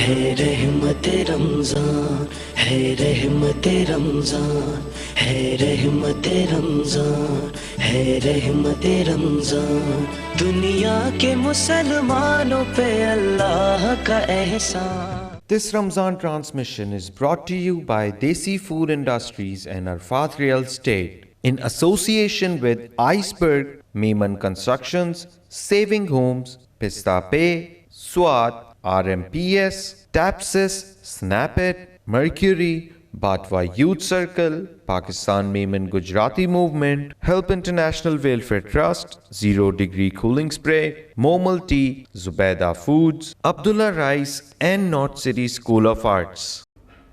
है रहमत रमजान, है रहमत रमजान, है रहमत रमजान, है रहमत रमजान। दुनिया के मुसलमानों पे अल्लाह का एहसान। This Ramzan transmission is brought to you by Desi Food Industries and Arfat Real Estate in association with Iceberg, Meiman Constructions, Saving Homes, Pista Pay, SWAT, RMPS, Tapsis, Snapit, Mercury, Batwa Youth Circle, Pakistan Meiman Gujarati Movement, Help International Welfare Trust, Zero Degree Cooling Spray, Momal Tea, Zubaida Foods, Abdullah Rice, and North City School of Arts.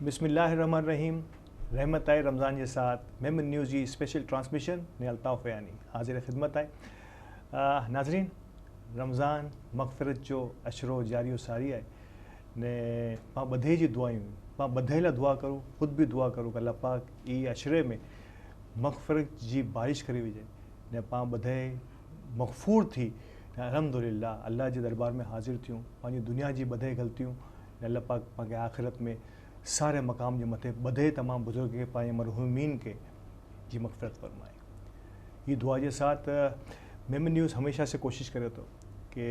बिस्मिल्लाहिर्रहमानिर्रहीम। रहमत आए रमज़ान के साथ Memon news जी special transmission ने अल्ताफ़ यानी हाजिर खिदमत आए। नाजरीन, रमज़ान मग़फ़िरत जो अशरो जारी सारी है ने मां बधे जी दुआयूं मां बधे ला दुआ करूँ, ख़ुद भी दुआ करूँ कि अल्लाह पाक ई अशरे में मग़फ़िरत जी बारिश करी हुई ने पां बधे मग़फ़ूर थी। अल्हम्दुलिल्लाह अल्लाह जे दरबार में हाज़िर थियूं, पंहिंजी दुनिया जी बधे ग़लतियूं अल्लाह पाक पाके आख़िरत में सारे मक़ाम जे मथे बधे तमाम बुज़ुर्ग के पंहिंजे मरहूमीन के जी मग़फ़िरत फरमाए। ये दुआ के साथ मेमन न्यूज़ हमेशा से कोशिश करे तो कि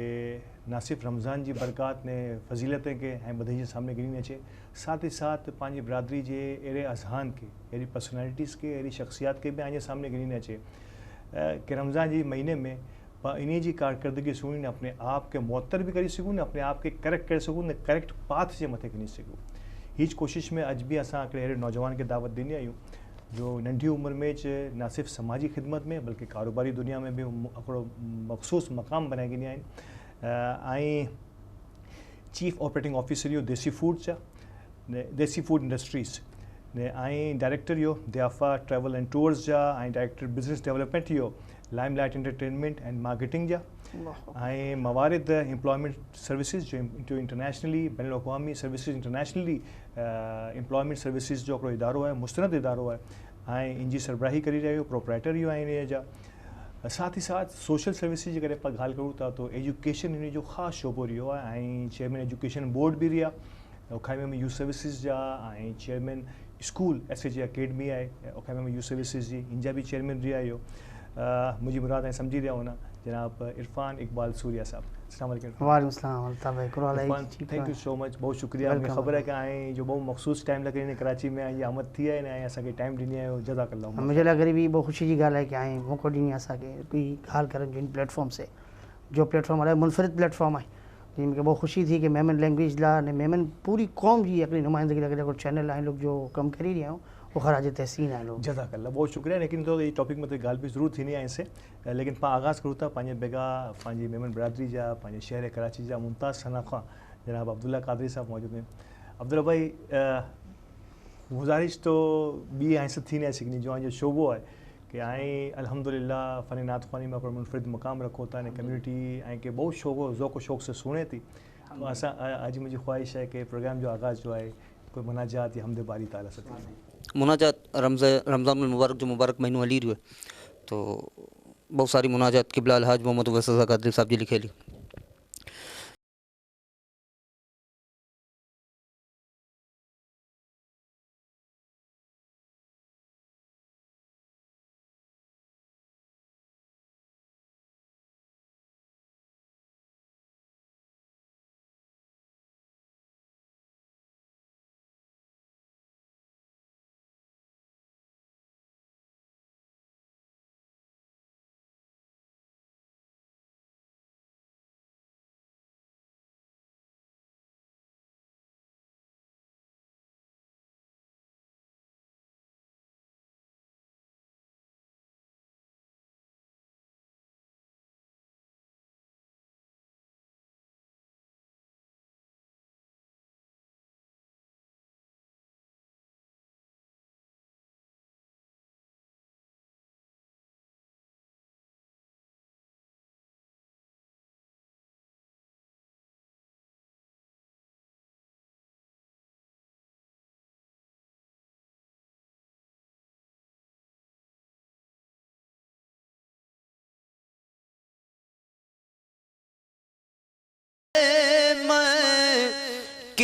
ना सिर्फ रमज़ान की बरक़ात ने फ़जीलतें के ऐं बधे जे सामने गिनी अचे, साथ ही साथ पंहिंजी बिरादरी के अहिड़े अज़हान के, अहिड़ी पर्सनैलिटीज़ के, अहिड़ी शख़्सियात के भी आने सामने गिनी अचे कि रमज़ान जी महीने में इन्हीं जी कारकर्दगी सुनी ने अपने आप के मुअत्तर भी करी सघूं, अपने आप के करेक्ट कर सघूं, करेक्ट पाथ जे मथे गिनी सघूं। हीच कोशिश में अज भी असां हिकिड़े अहिड़े नौजवान के दावत ॾिनी आहियूं जो नंढी उम्र में न सिर्फ समाजी ख़िदमत में बल्कि कारोबारी दुनिया में भी हिकिड़ो मख़सूस मक़ाम बनाए गिनी आहिनि। चीफ ऑपरेटिंग ऑफिसर यो देसी फूड जा देसी फूड इंडस्ट्रीज़ ने डायरेक्टर यो दियाफ़ा ट्रैवल एंड टूर्स जा डायरेक्टर बिज़नेस डेवलपमेंट यो लाइमलाइट एंटरटेनमेंट एंड मार्केटिंग जा मवारिद एम्प्लॉयमेंट सर्विसेज जो इंटरनेशनली बैन अवी सर्विसेज इंटरनेशनली एम्प्लॉयमेंट सर्विसेज जो हिकिड़ो इदारो है, मुस्तनद इदारो है इन जी सरबराही करी रहियो प्रोपराइटर इहो इन जा। साथ ही साथ सोशल सर्विसेज जी आप ॻाल्हि करूँ था तो एजुकेशन इन जो ख़ासि शोबो रहियो है चेयरमैन एजुकेशन बोर्ड भी रहा ओखामे में यूथ सर्विसेज जा चेयरमैन स्कूल SAJ अकेडमी है ओखामे में यूथ सर्विसेज जी इन जा भी चेयरमैन रहा इहो। मुझे मुराद समझी रहा होना जनाब इरफान इकबाल सूर्या साहब। थैंक यू सो मच, बहुत शुक्रिया। मुझे ख़बर है कि जो बहुत मखसूस टाइम लगे इन कराची में ये आमद थी है असांखे टाइम ॾिनी आहे जज़ाकल्लाह। मुझे लगे भी बहुत खुशी की ॻाल्हि है कि मौक़ो ॾिनी असांखे कोई ॻाल्हि करण जो इन प्लेटफॉर्म से जो प्लेटफॉर्म अलाए मुनफरिद प्लेटफॉर्म है जिनमें बहुत खुशी थी कि मेमन लैंग्वेज ला ने मेमन पूरी कौम की अपनी नुमाइंदगी लगे चैनल आए लोग जो कम करी रहे हो वो खराज तहसीन है लोग। जज़ाकल्लाह, बहुत शुक्रिया। लेकिन तो ये टॉपिक में तो ॻाल्हि भी ज़रूर थी है इससे, लेकिन पाण आगाज़ करूँ था पंहिंजे बेगा पंहिंजी मेमन बिरादरी जा पंहिंजे शहर कराची जा मुमताज़ शनाख़ा जनाब अब्दुल्ला कादरी साहब मौजूद हैं। अब्दुल्ला भाई, गुजारिश तो बी ऐसे थी नहीं सघनी जो शोबो है कि अल्हम्दुलिल्लाह फ़न नात ख़्वानी में मुनफरिद मकाम रखो था कम्युनिटी के बहुत ज़ौक़ शौक़ से सुने थी। तो असां अज मुझी ख्वाहिश है कि प्रोग्राम जो आगाज़ जो है कोई मनाजात या हमदे बारी ताला से मुनाजात रमज़ान मुबारक जो मुबारक महीनों हली रहियो तो बहुत सारी मुनाजात क़िबला अलहाज मोहम्मद वफ़ा कादरी साहब जी लिखेली।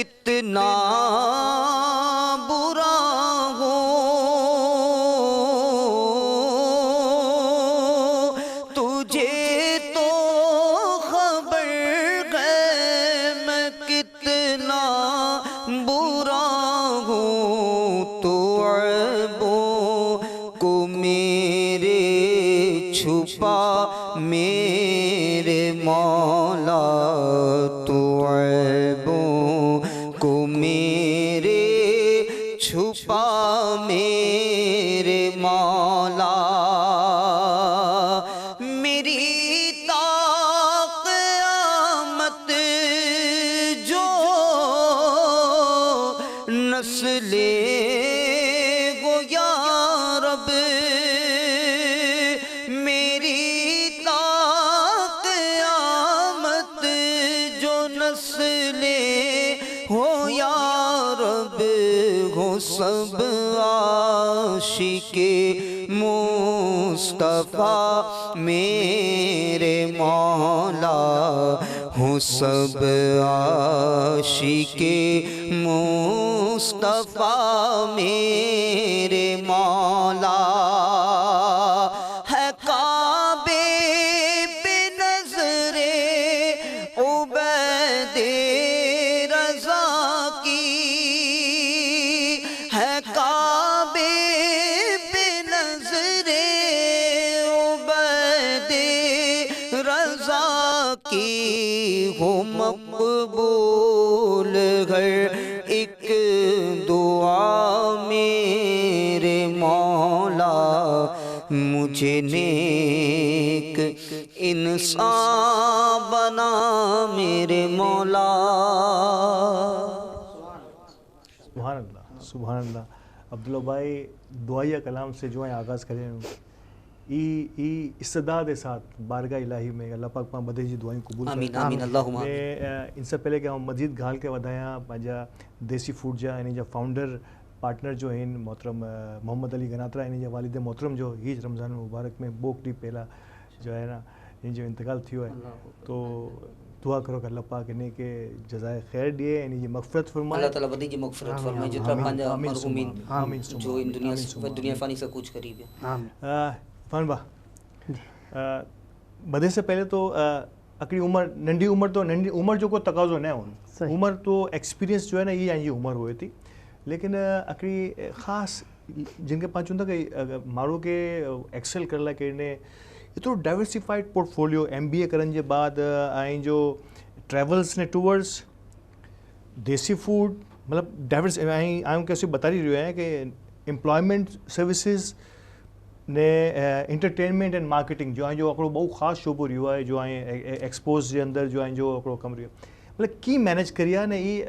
कितना बुरा हूँ, तुझे तो खबर है मैं कितना बुरा हूँ। तो ऐबों को मेरे छुपा मेरे मौला, तो ऐबों को मेरे छुपा मेरे मौला। मेरी ता क़यामत जो नस्ले गो या रब, मेरी ता क़यामत जो नस्ले हो या रब, हो सब आशिके मुस्तफ़ा मेरे मौला, हो सब आशिके मुस्तफ़ा मेरे मौला। है काबे पे नज़रे उबैदे रज़ा की, है काबे पे नज़रे उबैदे रज़ा की, हो मक़बूल हर एक दुआ मेरे मौला, मुझे नेक इंसान बना मेरे मौला। सुभान अल्लाह, सुभान अल्लाह। अब्दुल्ला भाई दुआया कलाम से जो है आगाज़ करें ई इस्तदा के साथ बारगाह इलाही में अल्लाह पाक पां बदे जी दुआएं कबूल आमीन आमीन अल्लाहुम्मा। मैं इनसे पहले कि हम मजीद गाल के वधाया पंहिंजा देसी फूड जा इन जा फाउंडर पार्टनर जो आहिनि मोहतरम मोहम्मद अली गनात्रा, इन जा वालिद मोहतरम जो हीज रमज़ान मुबारक में ॿ ॾींहं पहला जो है ना इन जो इंतकाल थियो है, तो दुआ करो कि अल्लाह पाक इन के जज़ाए ख़ैर ॾिए, इन जी मग़फ़िरत फरमाए, अल्लाह ताला बदी जी मग़फ़िरत फरमाए, जितना पंहिंजा मरहूमीन आमीन जो इन दुनिया फ़ानी से कुछ करीब है। फ़ान बा बदे से पहले तो अकड़ी उम्र नंढी उम्र जो को तकाज़ो न हो, उम्र तो एक्सपीरियंस जो है ना ये जी उम्र हुए थी, लेकिन अकड़ी ख़ास जिनके पास चूंदा कि माण्हू के एक्सेल कर लाइ कहिड़े एतिरो डाइवर्सिफाइड पोर्टफोलियो MBA करण जे बाद ऐं जो ट्रैवल्स ने टूर्स देसी फूड मतलब डाइवर्स ऐं आऊं कैसे बता रही रहियो आहियां कि एम्प्लॉयमेंट सर्विसिस ने एंटरटेनमेंट एंड मार्केटिंग जो जो हिकिड़ो बहुत ख़ासि शोबो रहियो आहे, जो एक्सपोज जे अंदरि जो जो हिकिड़ो कमु रहियो मतलब की मैनेज करी आहे न ई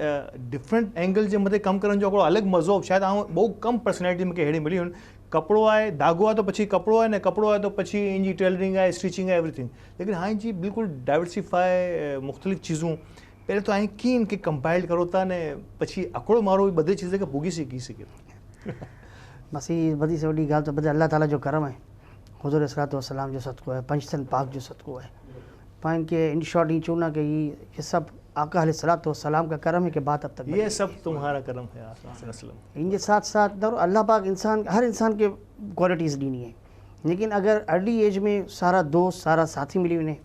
डिफरेंट एंगल जे मथे कमु करण जो हिकिड़ो अलॻि मज़ो शायदि बहुत कम पर्सनैलिटी मूंखे अहिड़ी मिली आहिनि। कपिड़ो आहे धागो आहे तो पछी कपिड़ो आहे न कपिड़ो आहे तो पछी इन जी टेलरिंग आहे स्टिचिंग आहे एवरीथिंग, लेकिन हाणे जी बिल्कुलु डाइवर्सिफाई मुख़्तलिफ़ चीज़ूं पहले तो हाणे कीअं इनखे कंपाइल करो था न पछी अकड़ो मारो बदे चीज़ खे पुगी सघे बस ये वॾी से वॾी ॻाल्हि त बदे अल्लाह ताला जो करम आहे, हुज़ूर सलातो वसलाम जो सदको है, पंजतन पाक जो सदको है। पाइन के इन शॉर्ट ही चूना कि ये सब आका अलैहिस्सलातो वस्सलाम का करम है कि बात अब तक ये सब तुम्हारा करम है। इनके साथ साथ अल्लाह पाक इंसान हर इंसान के क्वालिटीज़ ॾिनी है, लेकिन अगर अर्ली एज में सारा दोस्त सारा साथी मिली वञे,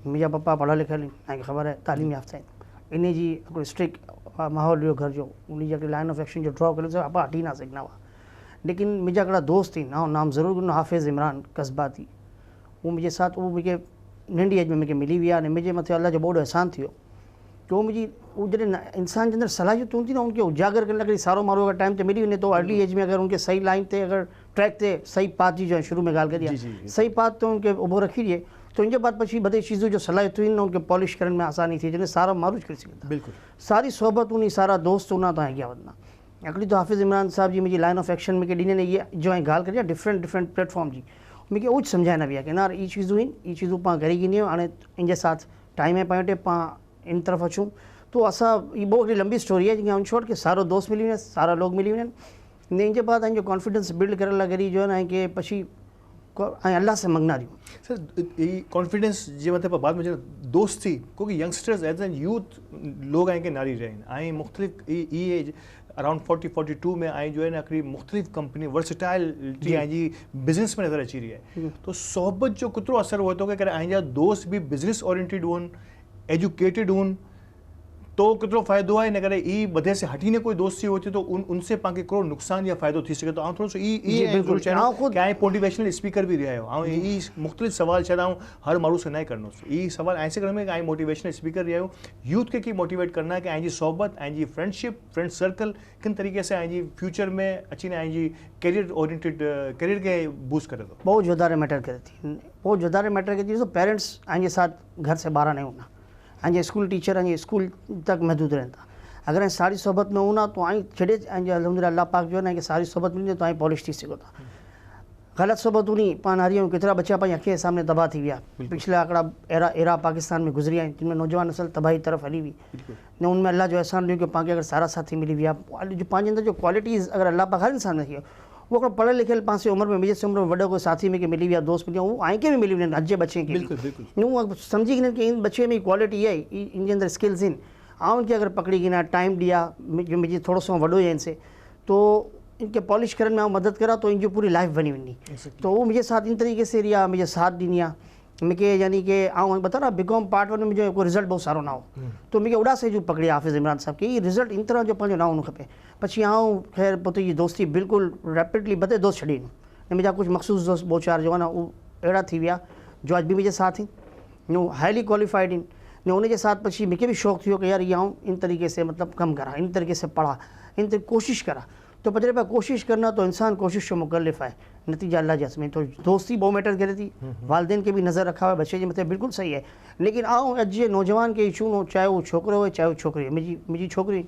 मुंहिंजा पप्पा पढ़ियल लिखियल आहिनि, तव्हांखे ख़बर आहे तालीम याफ़्ता आहिनि, इन जी हिकिड़ो स्ट्रिक्ट माहौल हुयो घर जो, उन जी लाइन ऑफ एक्शन जो ड्रॉ कयो पप्पा हटी न सघंदा हुआ, लेकिन मुंहिंजा हिकिड़ा दोस्त आहिनि, नाम ज़रूरु गिनो हाफ़िज़ इमरान कस्बाती, वो मुंहिंजे साथ वो मूंखे नंढी एज में मूंखे मिली विया ने मुंहिंजे मथे अल्लाह जो बोॾो एहसान थियो कि वो मुंहिंजी वो जॾहिं इंसान जे अंदरि सलाहियतूं हूंदी न उनखे उजागर करण लाइ सारो माण्हू अगरि टाइम ते मिली वञे तो अर्ली एज में अगर उनके सही लाइन ते अगर ट्रैक ते सही पाथ जी जो शुरू में ॻाल्हि करी आहे सही पाथ ते उनखे उभो रखी ॾिए तो उनके बाद पछी बदे चीज़ों जो सलाहियतूं आहिनि उनखे पॉलिश करण में आसानी थी जॾहिं सारा माण्हू करे सघंदा, बिल्कुलु सारी सोहबत उन सारा दोस्त उन तां अॻियां वधंदा। हिकिड़ी तो हाफ़िज़ इमरान साहब जी मुंहिंजी लाइन ऑफ एक्शन मूंखे ॾिनी ये जो ऐं ॻाल्हि करी आहे डिफरेंट प्लेटफॉर्म जी, मूंखे उहो सम्झाए न विया कि न ई चीज़ूं आहिनि ई चीज़ूं पाण करी ईंदियूं हाणे इन जे साथ टाइम है पाण पाण इन तरफ़ अचूं तो असां ये बहुत लंबी स्टोरी है जिंहिं शॉर्ट के सारो दोस्त मिली वञे सारा लोग मिली वञनि ने इन जे बाद जो कॉन्फिडेंस बिल्ड करण लाइ करी जो है ना कि पछी ऐं अल्लाह से मंगना रहियूं। सर ये कॉन्फिडेंस जे मतलब बाद में जो दोस्ती क्योंकि यंगस्टर्स एज एन यूथ लोग आए के नारी रहे हैं मुख्तलिफ ये अराउंड 40-42 में आई जो है ना करीब मुख्तलिफ कंपनी वर्सटाइलिटी आई जी बिजनेस में नज़र अची रही है तो सोहबत जो केतिरो असर हुए थो कि आई जा दोस्त भी बिजनेस ओरिएंटेड हुन एजुकेटेड हुन तो केतिरो फ़ाइदो आहे इन करे ई बधे से हटीने कोई दोस्ती होती तो उनसे पाण खे केतिरो नुक़सान या फ़ाइदो थी सघे थो थोरो सो बिल्कुलु कि ऐं मोटिवेशनल स्पीकर भी रहिया आहियो ई मुख़्तलिफ़ सवाल शायद हर माण्हू से न करनो ई सवाल ऐसे कर में कि मोटिवेशनल स्पीकर रहिया यूथ के मोटिवेट करना है कि जी सोहबत जी फ्रेंडशिप फ्रेंड सर्कल किन तरीके से जी फ्यूचर में अची ने जी करियर ओरिएंटेड करियर के बूस्ट करे तो बहुत ज़्यादा मैटर करे थी बहुत ज़्यादा मैटर करे थी। पेरेंट्स के साथ घर से बाहर नहीं होना ऐं स्कूल टीचर स्कूल तक महदूद रहता अगर ऐं सारी सोहबत में होना तो आई छॾे अल्हम्दुलिल्लाह अल्लाह पाक जो है ना कि सारी सोहबत मिले तो आई पॉलिश थी सघो था। ग़लत सोहबत हुई पाण हारियूं केतिरा बच्चा पंहिंजी अखि जे सामने तबाह थी विया पिछला आंकड़ा एरा पाकिस्तान में गुज़री आहिनि जिनमें नौजवान नस्ल तबाही तरफ़ हली हुई न उनमें अल्लाह जो एहसान ॾियो कि पाण खे अगर सारा साथी मिली विया जो पंहिंजे अंदरि जो क्वालिटीज़ अगर अल्लाह पाक हर इंसान में थी वो हिकिड़ो पढ़ियल लिखियल पासे उम्र में मुंहिंजे उम्र में वॾो कोई साथी में के मिली विया दोस्त मिली वो आई के भी मिली वञनि अॼु जे बचे खे हूँ सम्झी गिन कि इन बच्चे में क्वालिटी आहे इन जे अंदरि स्किल्स आहिनि ऐं इनके अगर पकड़ी गिना टाइम दिया जो मुझे थोड़ो सो वॾो है इनसे तो इनके पॉलिश करने में मदद करा तो इनकी पूरी लाइफ बनी वनी तो वो मुझे साथ इन तरीके से रिया मुझे साथ दी मूंखे यानी कि बता ना बीकॉम पार्ट 1 में मुझे कोई रिजल्ट बहुत सारो ना हो तो मूंखे उड़ा से जो पकड़ी हाफिज़ इमरान साहब के रिजल्ट इन तरह जो पंहिंजो ना होनो खपे पछी खैर पोइ जी दोस्ती बिल्कुल रैपिडली बदे दोस्त छॾी मुझा कुछ मखसूस दोस्त दो चार जो है ना वो अड़ा थी विया जो अज भी मुझे साथ आहिनि नो हाईली क्वालिफाइड इन ने उनके साथ पछी मूंखे भी शौक़ थी कि यार ये इन तरीके से मतलब कम करा इन तरीके से पढ़ा इन तरीके कोशिश करा तो पचड़े पे कोशिश करना तो इंसान कोशिश जो मुकल्लिफ है नतीजा अल्लाह जे हथ में तो दोस्ती बहुत मैटर करे थी वालदेन के भी नज़र रखा हुआ बच्चे के मथे बिल्कुल सही है लेकिन अॼु जे नौजवान के चूनो चाहे वो छोकरो हो चाहे वो छोकरी मुझी छोकरी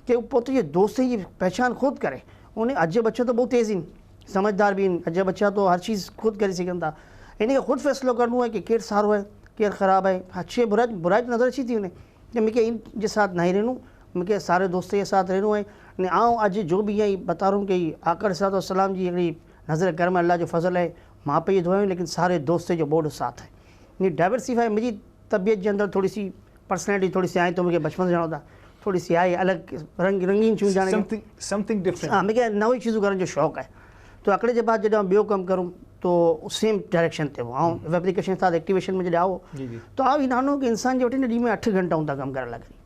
कि पोते ये दोस्ती की पहचान खुद करे उन्हें अॼु जे बच्चे तो बहुत तेज़ इन समझदार भी इन अॼु जे बच्चा तो हर चीज़ खुद करे सघनि था इनके खुद फैसलो करनो है कि केरु सारो है केरु ख़राब है अच्छे बुराई नज़र अची थी उन्हें कि मूंखे इन जे साथ नहीं रहूँ मूंखे सारे दोस्त के साथ रहनो है ने अज जो भी यही बता रहा हूँ कि आकर सलाम जी हिकिड़ी नज़र कर में अल्लाह जो फज़ल है माँ पे ये दुआऊं लेकिन सारे दोस्त जो बोर्ड साथ है ये डाइवर्सिफाई मुझी तबीयत के अंदर थोड़ी सी पर्सनैलिटी थोड़ी सी आई तो मुझे बचपन से जानो था थोड़ी सी आई अलग रंगीन चीज़ जाने समथिंग डिफरेंट हाँ मूंखे नई चीज़ूं करण जो शौक़ु है तो आकड़े के बाद जॾहिं ॿियो कमु करूँ तो सेम डायरेक्शन ते वो एप्लीकेशन के साथ एक्टिवेशन में जॾहिं आओ तो आओ ही नानो कि इंसान जो वठी न ॾींहं में 8 घंटा हूंदा कमु करण लॻी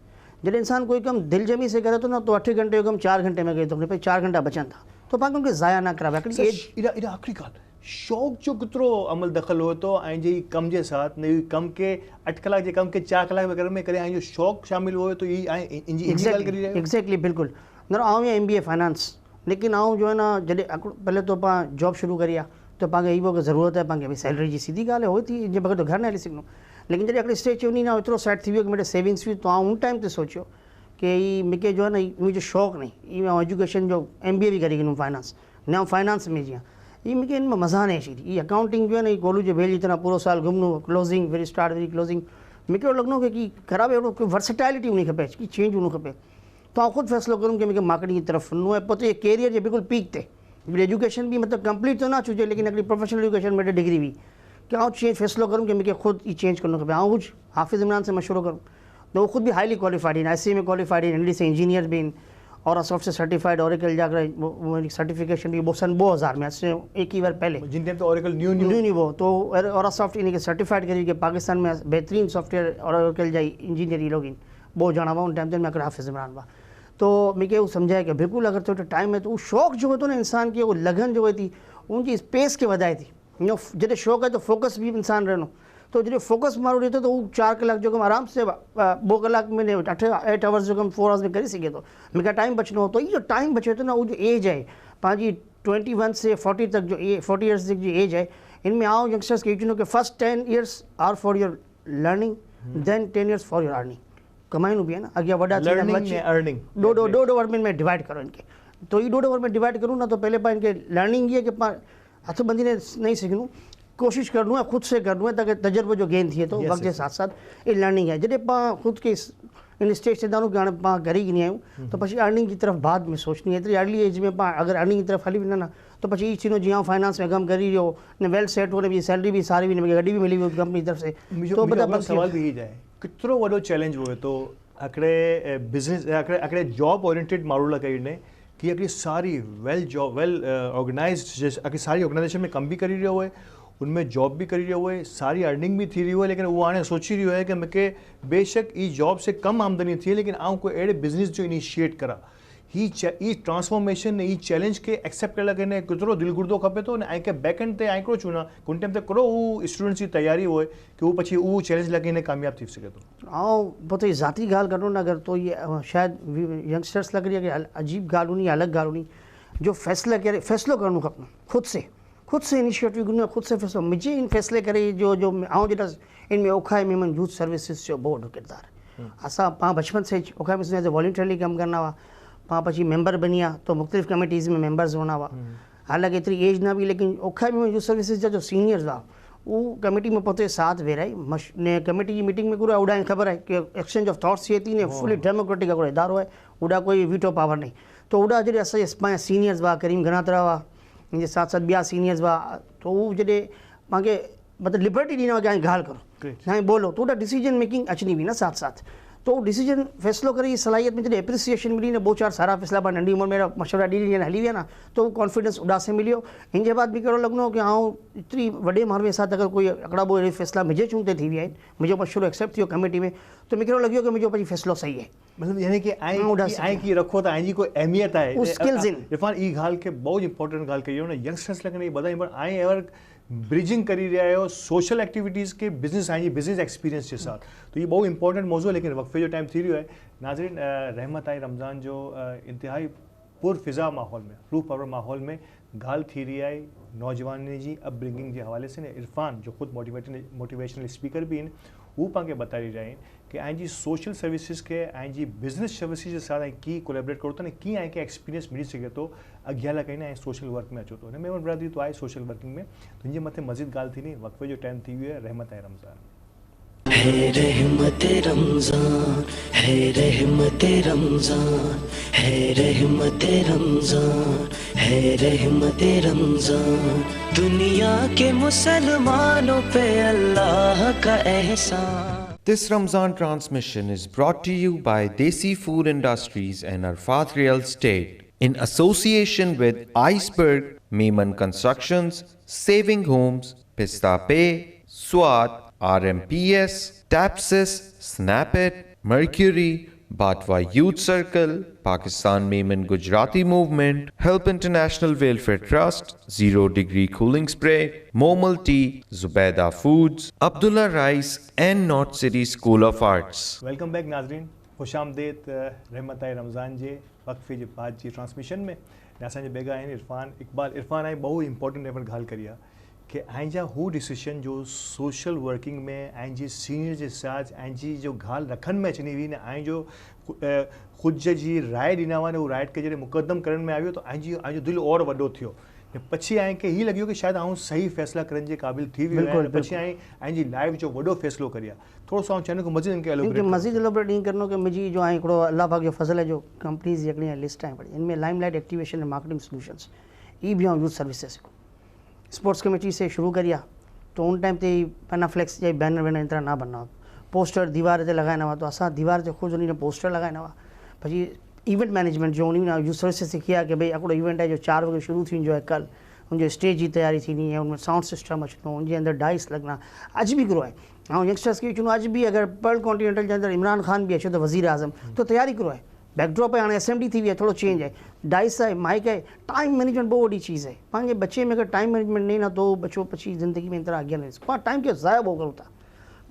जब इंसान कोई कम दिल जमी से करे तो ना तो 8 घंटे कम 4 घंटे में करे तो भाई 4 घंटा बचन था तो पाण उनके ज़ाया ना करा इरा आखिरी ॻाल्हि शौक़ जो केतिरो अमल दख़ल हो तो ऐं जी कम के साथ ने कम के 8 कलाक के कम के 4 कलाक में करे ऐं जो शौक़ शामिल हो तो ये एग्जैक्टली बिल्कुल न आऊँ MBA फाइनेंस लेकिन आऊँ जो है ना जॾहिं पहले तो पाण जॉब शुरू करी तो पाण खे इहो ज़रूरत है पाण खे सैलरी जी सीधी ॻाल्हि है हो थी जे बग़ैर तो घर न हली सघूं लेकिन जब हिकिड़ी स्टेज वञी ना एतिरो सेट थी वियो कि मेरे सेविंग्स हुई तो उन टाइम ते सोचियो कि मूंखे जो है ना मुझे शौक़ नहीं ये एजुकेशन जो MBA भी करी गिनूं फाइनेंस न फाइनेंस में जीअं ये मूंखे इनमें मज़ा नहीं अची ये अकाउंटिंग जो है ना कोलू जे बेल जी तरह पूरो साल घुमणो क्लोजिंग वेरी स्टार्ट वेरी क्लोजिंग मूंखे लॻंदो कि ख़राबु अहिड़ो कोई वर्सेटाइलिटी हुअणी खपे कि चेंज हुअणो खपे तो आउं ख़ुदि फ़ैसिलो करूँ कि मूंखे मार्केटिंग की तरफ़ वञिणो आहे पोइ कैरियर जे बिल्कुलु पीक ते एजुकेशन भी मतलब कंप्लीट तो ना चुजे लेकिन हिकिड़ी प्रोफेशनल एजुकेशन में डिग्री भी कि आउं चेंज फ़ैसिलो करूँ कि मूंखे ख़ुदि ई चेंज करिणो खपे आउं कुझु हाफिज़ इमरान से मशवरो करूँ तो वो खुद भी हाईली क्वालिफाइड इन ICA में क्वालिफाइड इन ND से इंजीनियर भी इन और सॉफ्टवेयर सर्टिफाइड ओरेकल जाकर सर्टिफिकेशन भी वो सन 2000 में से एक ही बार पहले जिन टाइम तो ओरेकल न्यू वो तो और सॉफ्ट इनके सर्टिफाइड करी कि पाकिस्तान में बेहतरीन सॉफ्टवेयर ओरेकल जा इंजीनियर लोग इन बहुत ॼाणा हुआ उन टाइम ते मैं हाफिज़ इमरान हुआ तो मूंखे वो समझाया कि बिल्कुल अगर थोड़ा टाइम है तो वो शौक़ जो होता ना इंसान की वो लगन जो थी उनकी स्पेस के वधाए थी जैसे शौक़ है तो फोकस भी इंसान रहनो तो जो फोकस मारो रहते तो वो 4 कलाक जो कम आराम से 2 कलाक में 8 आवर्स जो कम 4 आवर्स में करी सके तो मूंखे टाइम बचनो हो तो ये जो टाइम बचे तो ना वो जो एज है पंहिंजी 21 से 40 तक जो 40 ईयर्स तक जो एज है इनमें आओ यंगस्टर्स के चुनो कि first 10 years are for your learning then 10 years for your earning कमाइनो भी है ना अगे वड़ा अर्निंग दो ओवर में डिवाइड करो इनके तो ये 2 ओवर में डिवाइड करूँ ना तो पहले पा इनके लर्निंग ये कि हथबंदी ने नहीं सीखूँ कोशिश करनू है खुद से करनू है ताकि तजर्बो जो गेन थिए तो वक्त के साथ साथ ये लर्निंग है जॾहिं पाण खुद के इन स्टेज से दानो कि हाणे पाण घरे ई आहियूं त પછી अर्निंग की तरफ़ बाद में सोचनी है। एतिरी अर्ली एज में पाण अगर अर्निंग की तरफ़ हली वञा न तो પછી ई थींदो जीअं फाइनेंस में कमु करी रहियो ने वेल सेट हो ने सैलरी भी सारी भी गड्डी भी मिली हुई कंपनी की तरफ से तो मुंहिंजो सवाल बि इहो आहे केतिरो वॾो चैलेंज हुओ तो हिकिड़े बिज़नेस हिकिड़े जॉब ओरिएंटेड माण्हू लाइ कई कि हिकिड़ी सारी वेल ऑर्गेनाइज्ड हिकिड़ी सारी ऑर्गेनाइजेशन में कम भी करी रहियो हुए उनमें जॉब भी करी रहियो हुए सारी अर्निंग भी थी रही हुई लेकिन वो हाणे सोची रहियो है कि मूंखे बेशक ई जॉब से कम आमदनी थिए लेकिन आउं कोई अहिड़े बिज़नेस जो इनिशिएट करा ही ट्रांसफॉर्मेशन ई चैलेंज के एक्सेप्ट करण लाइ केतिरो दिलगुर्दो खपे थो ऐं के बैक एंड ते हिकिड़ो चूं न कुन टाइम ते कहिड़ो उहो स्टूडेंट्स जी तयारी हुए कि उहो પછી उहो चैलेंज लाइ हिन कामयाब थी सघे थो। ऐं पोइ त ज़ाती ॻाल्हि करूं न अगरि तो ये शायदि यंगस्टर्स लॻ रही है कि अजीब ॻाल्हि हुई अलॻि ॻाल्हि हुई जो फ़ैसिलो करणो खपे खुद से इनिशिएटिव खणो खुद से फैसलो मुझे इन फैसले करे जो आउं जॾहिं इनमें ओखा मेमन यूथ सर्विसिस जो बोर्ड किरदारु असां पाण बचपन से ओखा में एज ए वॉलंटियरली कमु करना हुआ पाण પછી मेंबर बनी विया तो मुख़्तलिफ़ कमेटीज़ में मेंबर्स होना हुआ हालांकि एतिरी एज न हुई लेकिन ओखा में यूथ सर्विसिस जा जो सीनियर्स हुआ वो कमेटी में पहुते साथ वेराई ने कमेटी की मीटिंग में पूरा उड़ा ख़बर है कि एक्सचेंज ऑफ थॉट्स थिए थी ने फुली डेमोक्रेटिक हिकिड़ो इदारो है उड़ा कोई वीटो पावर नहीं तो उड़ा जॾहिं असांजे पंहिंजा सीनियर्स हुआ करीम घनातरा हुआ इनके साथ साथ ॿिया सीनियर्स हुआ तो वो जॾहिं पाण मतलब लिबर्टी ॾींदा हुआ कि हाणे ॻाल्हि करो हाणे बोलो तो उड़ा डिसीजन मेकिंग अचनी हुई न साथ साथ तो डिसीजन फैसलो करे ई सलाहियत में जॾहिं एप्रिसिएशन मिली न 2-4 सारा फैसला पाण नंढी उमिरि में मशवरा ॾेई हली विया न तो वो कॉन्फिडेंस उड़ा से मिलियो इन जे बाद भी कहिड़ो लॻंदो कि आउं एतिरी वॾे माण्हू साथ अगरि कोई हिकिड़ा ॿ फैसला मुंहिंजे चूंड ते थी विया आहिनि मुंहिंजो मशवरो एक्सेप्ट थियो कमेटी में तो मूंखे लॻियो कि मुंहिंजो પછી फैसलो सही है मतलब यानी कि ऐं की रखो त ऐं जी कोई अहमियत आहे स्किल्स इन इरफान ई ॻाल्हि खे बहुत इंपॉर्टेंट ॻाल्हि कई न यंगस्टर्स लाइ ॿुधाई पर ऐं एवर ब्रिजिंग करी रहा है सोशल एक्टिविटीज़ के बिजनेस एक्सपीरियंस के साथ तो ये बहुत इंपॉर्टेंट मौजूद है लेकिन वक्फे जो टाइम थी रही है नाज़रीन रहमत आई रमज़ान जो इंतहाई पुरफ़िज़ा माहौल में रूह परवर माहौल में ॻाल्हि थी रही है नौजवान जी अपब्रिंगिंग के हवाले से इरफान जो ख़ुद मोटिवेशनल स्पीकर भी आहिनि वो पाण खे बताई रहिया आहिनि कि ऐं जी सोशल सर्विसिस के ऐं जी बिज़नेस सर्विसिस के साथ की कोलेबरेट करो था कीअं ऐं एक्सपीरियंस मिली सके तो अॻियां लाइ कहीं ना सोशल वर्क में अचो तो हिन में बरादरी तो आहे सोशल वर्किंग में तुंहिंजे मथे मज़ीद ॻाल्हि थी वक्फे जो टाइम थी वियो आहे रहमत आहे रमज़ान है रहमत रमज़ान है रहमत रमज़ान है रहमत रमज़ान है रहमत रमज़ान दुनिया के मुसलमानों पे अल्लाह का एहसान। This Ramzan transmission is brought to you by Desi Food Industries and Arfat Real Estate in association with Iceberg, Meiman Constructions, Saving Homes, Pista Pay, SWAT, RMPS, Tapsis, Snapit, Mercury, Batwa Youth Circle, Pakistan Meiman Gujarati Movement, Help International Welfare Trust, Zero Degree Cooling Spray, Momal Tea, Zubaida Foods, Abdullah Rice and North City School of Arts. Welcome back नाज़रीन खुश आमदेद रहमत आई रमज़ान जे वक्फे जे बाद जी transmission में असांजे बेगा आहिनि इरफान इकबाल इरफान आई बहुत important level ॻाल्हि करी आहे कि ऐं जा हू डिसीशन जो सोशल वर्किंग में ऐं जी सीनियर जे साथ ऐं जी जो ॻाल्हि रखनि में अचनी हुई न ऐं जो ख़ुद जी राय ॾिना हुआ न उहो राइट खे जॾहिं मुक़दम करण में आयो तो ऐं जो दिलि और वॾो थियो પછી ऐं खे हीअं लॻियो कि शायदि आउं सही फ़ैसिला करण जे क़ाबिल थी वियो आहियां પછી ऐं जी लाइफ जो वॾो फ़ैसिलो करी आहे थोरो सो चाहींदो कि मज़ीद इनके एलोबरेट नहीं करनो कि मुझी जो आहे हिकिड़ो अल्लाह पाक जो फज़ल है जो कंपनीज़ जी हिकिड़ी लिस्ट आहे पड़ी इनमें limelight activation and marketing solutions ई भी यूथ सर्विसेज स्पोर्ट्स कमेटी से शुरू करिया तो उन टाइम ते पेनाफ्लेक्स जा बैनर वैनर इन तरह ना बनना पोस्टर दीवार ते लगाना हुआ तो असां दीवार ते ख़ुद उन पोस्टर लगाना हुआ પછી इवेंट मैनेजमेंट जो उन यूथ सर्विसेज से किया कि भाई हिकिड़ो इवेंट है जो 4 बजे शुरू थींदो आहे कल उनजो स्टेज की तैयारी थी है उनमें साउंड सिस्टम अचनो उनके अंदर डाइस लगना अज भी करो है ऐं यंगस्टर्स खे चुनो अज भी अगर पर्ल कॉन्टिनेंटल के अंदर इमरान खान भी अचे तो वज़ीर आज़म तो तैयारी करो है बैकड्रॉप है हाँ असेंबली थी हुई है थोड़ा चेंज है डाइस है माइक है टाइम मैनेजमेंट बहुत बड़ी चीज़ है पाँच बच्चे में अगर टाइम मैनेजमेंट नहीं ना तो बच्चों पची ज़िंदगी में इन तरह आगे नहीं पाँ टाइम के ज़ाया बहुत करो था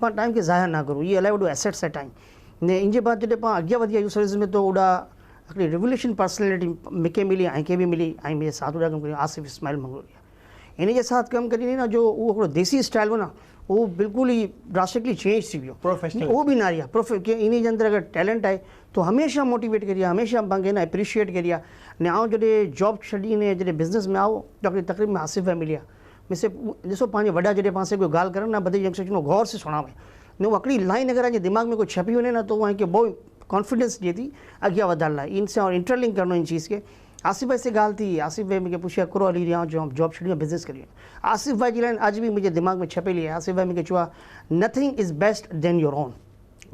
पाँ टाइम के ज़ाया ना करो ये इलाही वॾो एसेट्स है टाइम ने इन बाद जॾहिं पाँ अॻियां वधी यूथ सर्विस में तो उड़ा हिकिड़ी रेवोल्यूशन पर्सनैलिटी मूंखे मिली ऐं खे भी मिली ऐं मुंहिंजे साथ उड़ा कमु करियो आसिफ़ इस्माइल मंगलोरिया इन के साथ कम करी ना जो वो हिकिड़ो देसी स्टाइल हो ना वो बिल्कुल ही ड्रास्टिकली चेंज थी वियो प्रोफेशनल वो भी ना रही कि इन जे अंदर अगर टैलेंट है तो हमेशा मोटिवेट करिए हमेशा पाण ना एप्रिशिएट करिए ने आउं जॾहिं जॉब छॾी ने जॾहिं बिज़नेस में आओ तो हिकिड़ी तकरीब में आसिफ़ है मिलिया मिसे ॾिसो पंहिंजे वॾा जॾहिं पाण से कोई ॻाल्हि करनि ना बधे यंगस्टर चुनो गौर से सुना में ने वो हिकिड़ी लाइन अगर अॼु दिमाग़ में कोई छपी वञे ना तो वहाँ के बहुत कॉन्फिडेंस ॾिए थी अॻियां वधण लाइ इन सां और इंटरलिंक करिणो इन चीज़ खे। आसिफ़ भाई से ॻाल्हि थी, आसिफ़ भाई मूंखे पुछिया करो हली रहिया जो जॉब छॾी बिज़नेस करी। आसिफ़ भाई जी लाइन अॼु बि मुंहिंजे दिमाग़ में छपियली आहे। आसिफ़ भाई मूंखे चयो आहे nothing is best than your own.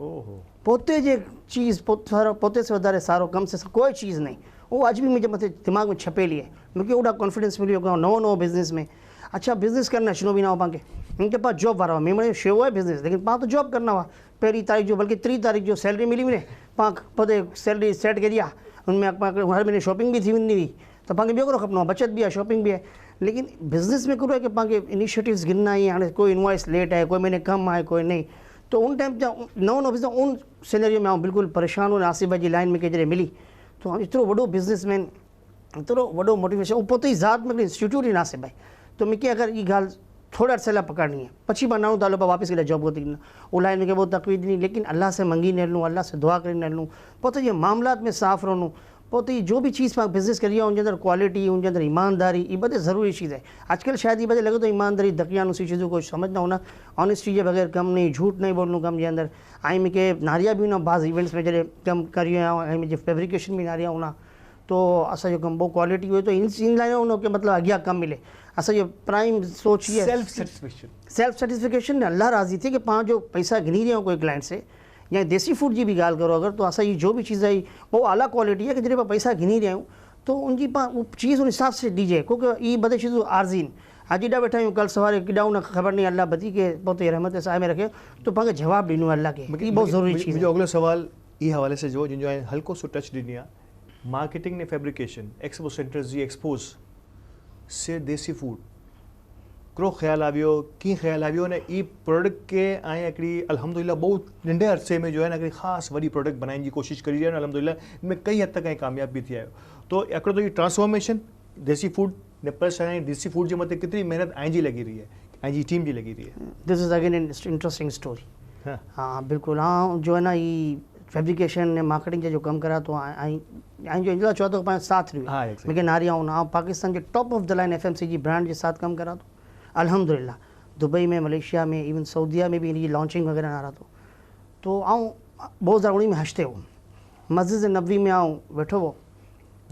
ओहो, पोते जे चीज़ पोते से वधारे सारो कम से कोई चीज़ नहीं। वो अॼु बि मुंहिंजे मथे दिमाग़ में छपियली आहे। मूंखे ओॾा कॉन्फिडेंस मिलियो कि नओं बिज़नेस में अच्छा बिज़नेस करना अचिणो बि न हो पाण खे। इनके पास जॉब वारा हुआ मैं शेव है बिज़नेस, लेकिन पाण तो जॉब करना हुआ। पहली तारीख जो बल्कि 3 तारीख जो सैलरी मिली वञे पाण पोते सैलरी सेट करी आहे उनमें हर महीने शॉपिंग भी थी वेंदी हुई तो पाण खे ॿियो कहिड़ो खपनो आहे, बचत भी है शॉपिंग भी है। लेकिन बिज़नेस में कहिड़ो आहे कि पाण खे इनिशिएटिव्स गिनना ही हाणे कोई इनवॉइस लेट है, कोई महीने कम आहे, कोई नहीं। तो उन टाइम नओं बिज़नेस उन सिनेरियो में बिल्कुल परेशान हूँ। आसिफ़ भाई जी लाइन में जॾहिं मिली तो एतिरो वॾो बिज़नेसमैन, एतिरो वॾो मोटिवेशन, वो पोते ही ज़ात में इंस्टीट्यूट ही आसिफ़ भाई। तो मूंखे अगरि ये ॻाल्हि थोड़ा अर्से लाइ पकड़नी है पछी मां नओं तालो वापस के जॉब होती वो लाइन में बहुत तकलीफ दी, लेकिन अल्लाह से मंगी न लूँ, अल्लाह से दुआ कर न लूँ, पोते ये मामलात में साफ़ रहूँ, पोते जो भी चीज़ पाण बिज़नेस करी आहे उनके अंदर क्वालिटी, उनके अंदर ईमानदारी, ये बड़े ज़रूरी चीज़ है। आजकल शायद ये बड़े लगे तो ईमानदारी दकियान उसी चीज़ों को समझना होना, ऑनेस्टी के बगैर कम नहीं, झूठ नहीं बोलूँ कम के अंदर। आई मूंखे नारिया भी ना बाज़ इवेंट्स में जॾहिं कम करी आहियां मुझे फैब्रिकेशन भी नारिया होना तो असांजो कम बहुत क्वालिटी हुए तो इन लाइन उन के मतलब अॻियां कम मिले। असांजो प्राइम सोच ये सेल्फ सेटिस्फिकेशन ने अल्लाह राज़ी थे कि पाण जो पैसा गिनी रहे हो कोई क्लाइंट से या देसी फूड की भी गाल करो अगर तो असांजी जो भी चीज़ है वो आला क्वालिटी है कि जैसे पैसा गिनी रहे हो तो उनकी वो चीज़ उन हिसाब से दीजिए, क्योंकि ये बदे चीज़ों आर्जीन आज एॾा वेठा आहियूं कल सवारे केॾा उन ख़बर नहीं अल्लाह बदी के पोते रहमत साए में रखे तो पाण खे जवाब ॾिनो अल्लाह के, ये बहुत ज़रूरी चीज़ है। मुझे अगलो सवाल ये हवाले से जो जिन हल्को सो टच ॾिनी आहे मार्केटिंग ने फैब्रिकेशन एक्सपो सेंटर्स जी एक्सपोज से देसी फूड करो ख्याल आवियो की ख्याल आवियो ने ई प्रोडक्ट के ऐं हिकिड़ी अल्हम्दुलिल्लाह बहुत नंढे अरसे में जो है ना हिकिड़ी ख़ासि वॾी प्रोडक्ट बनाइण जी कोशिशि करी रहिया आहिनि अल्हम्दुलिल्लाह इनमें कई हद तक ऐं कामयाब भी थी आहियो। तो हिकिड़ो तो ये ट्रांसफॉर्मेशन देसी फूड ने प्लस ऐं देसी फूड जे मथे केतिरी महिनत ऐं जी लगी रही है, ऐं जी टीम जी लगी रही है। This is again interesting story. हाँ बिल्कुल, हाँ जो है ना ये फैब्रिकेशन ने मार्केटिंग जो कम करा तो जो इंजला चौथा तो पाँच साथ रही मूंखे नारिया हूँ पाकिस्तान के top of the line FMCG brand के साथ कम करा तो अल्हम्दुलिल्लाह दुबई में, मलेशिया में, इवन सऊदीया में भी इनकी लॉन्चिंग वगैरह ना रहा तो आऊँ 2019 में हश्ते हो मस्जिद नबवी में आऊँ बैठो हो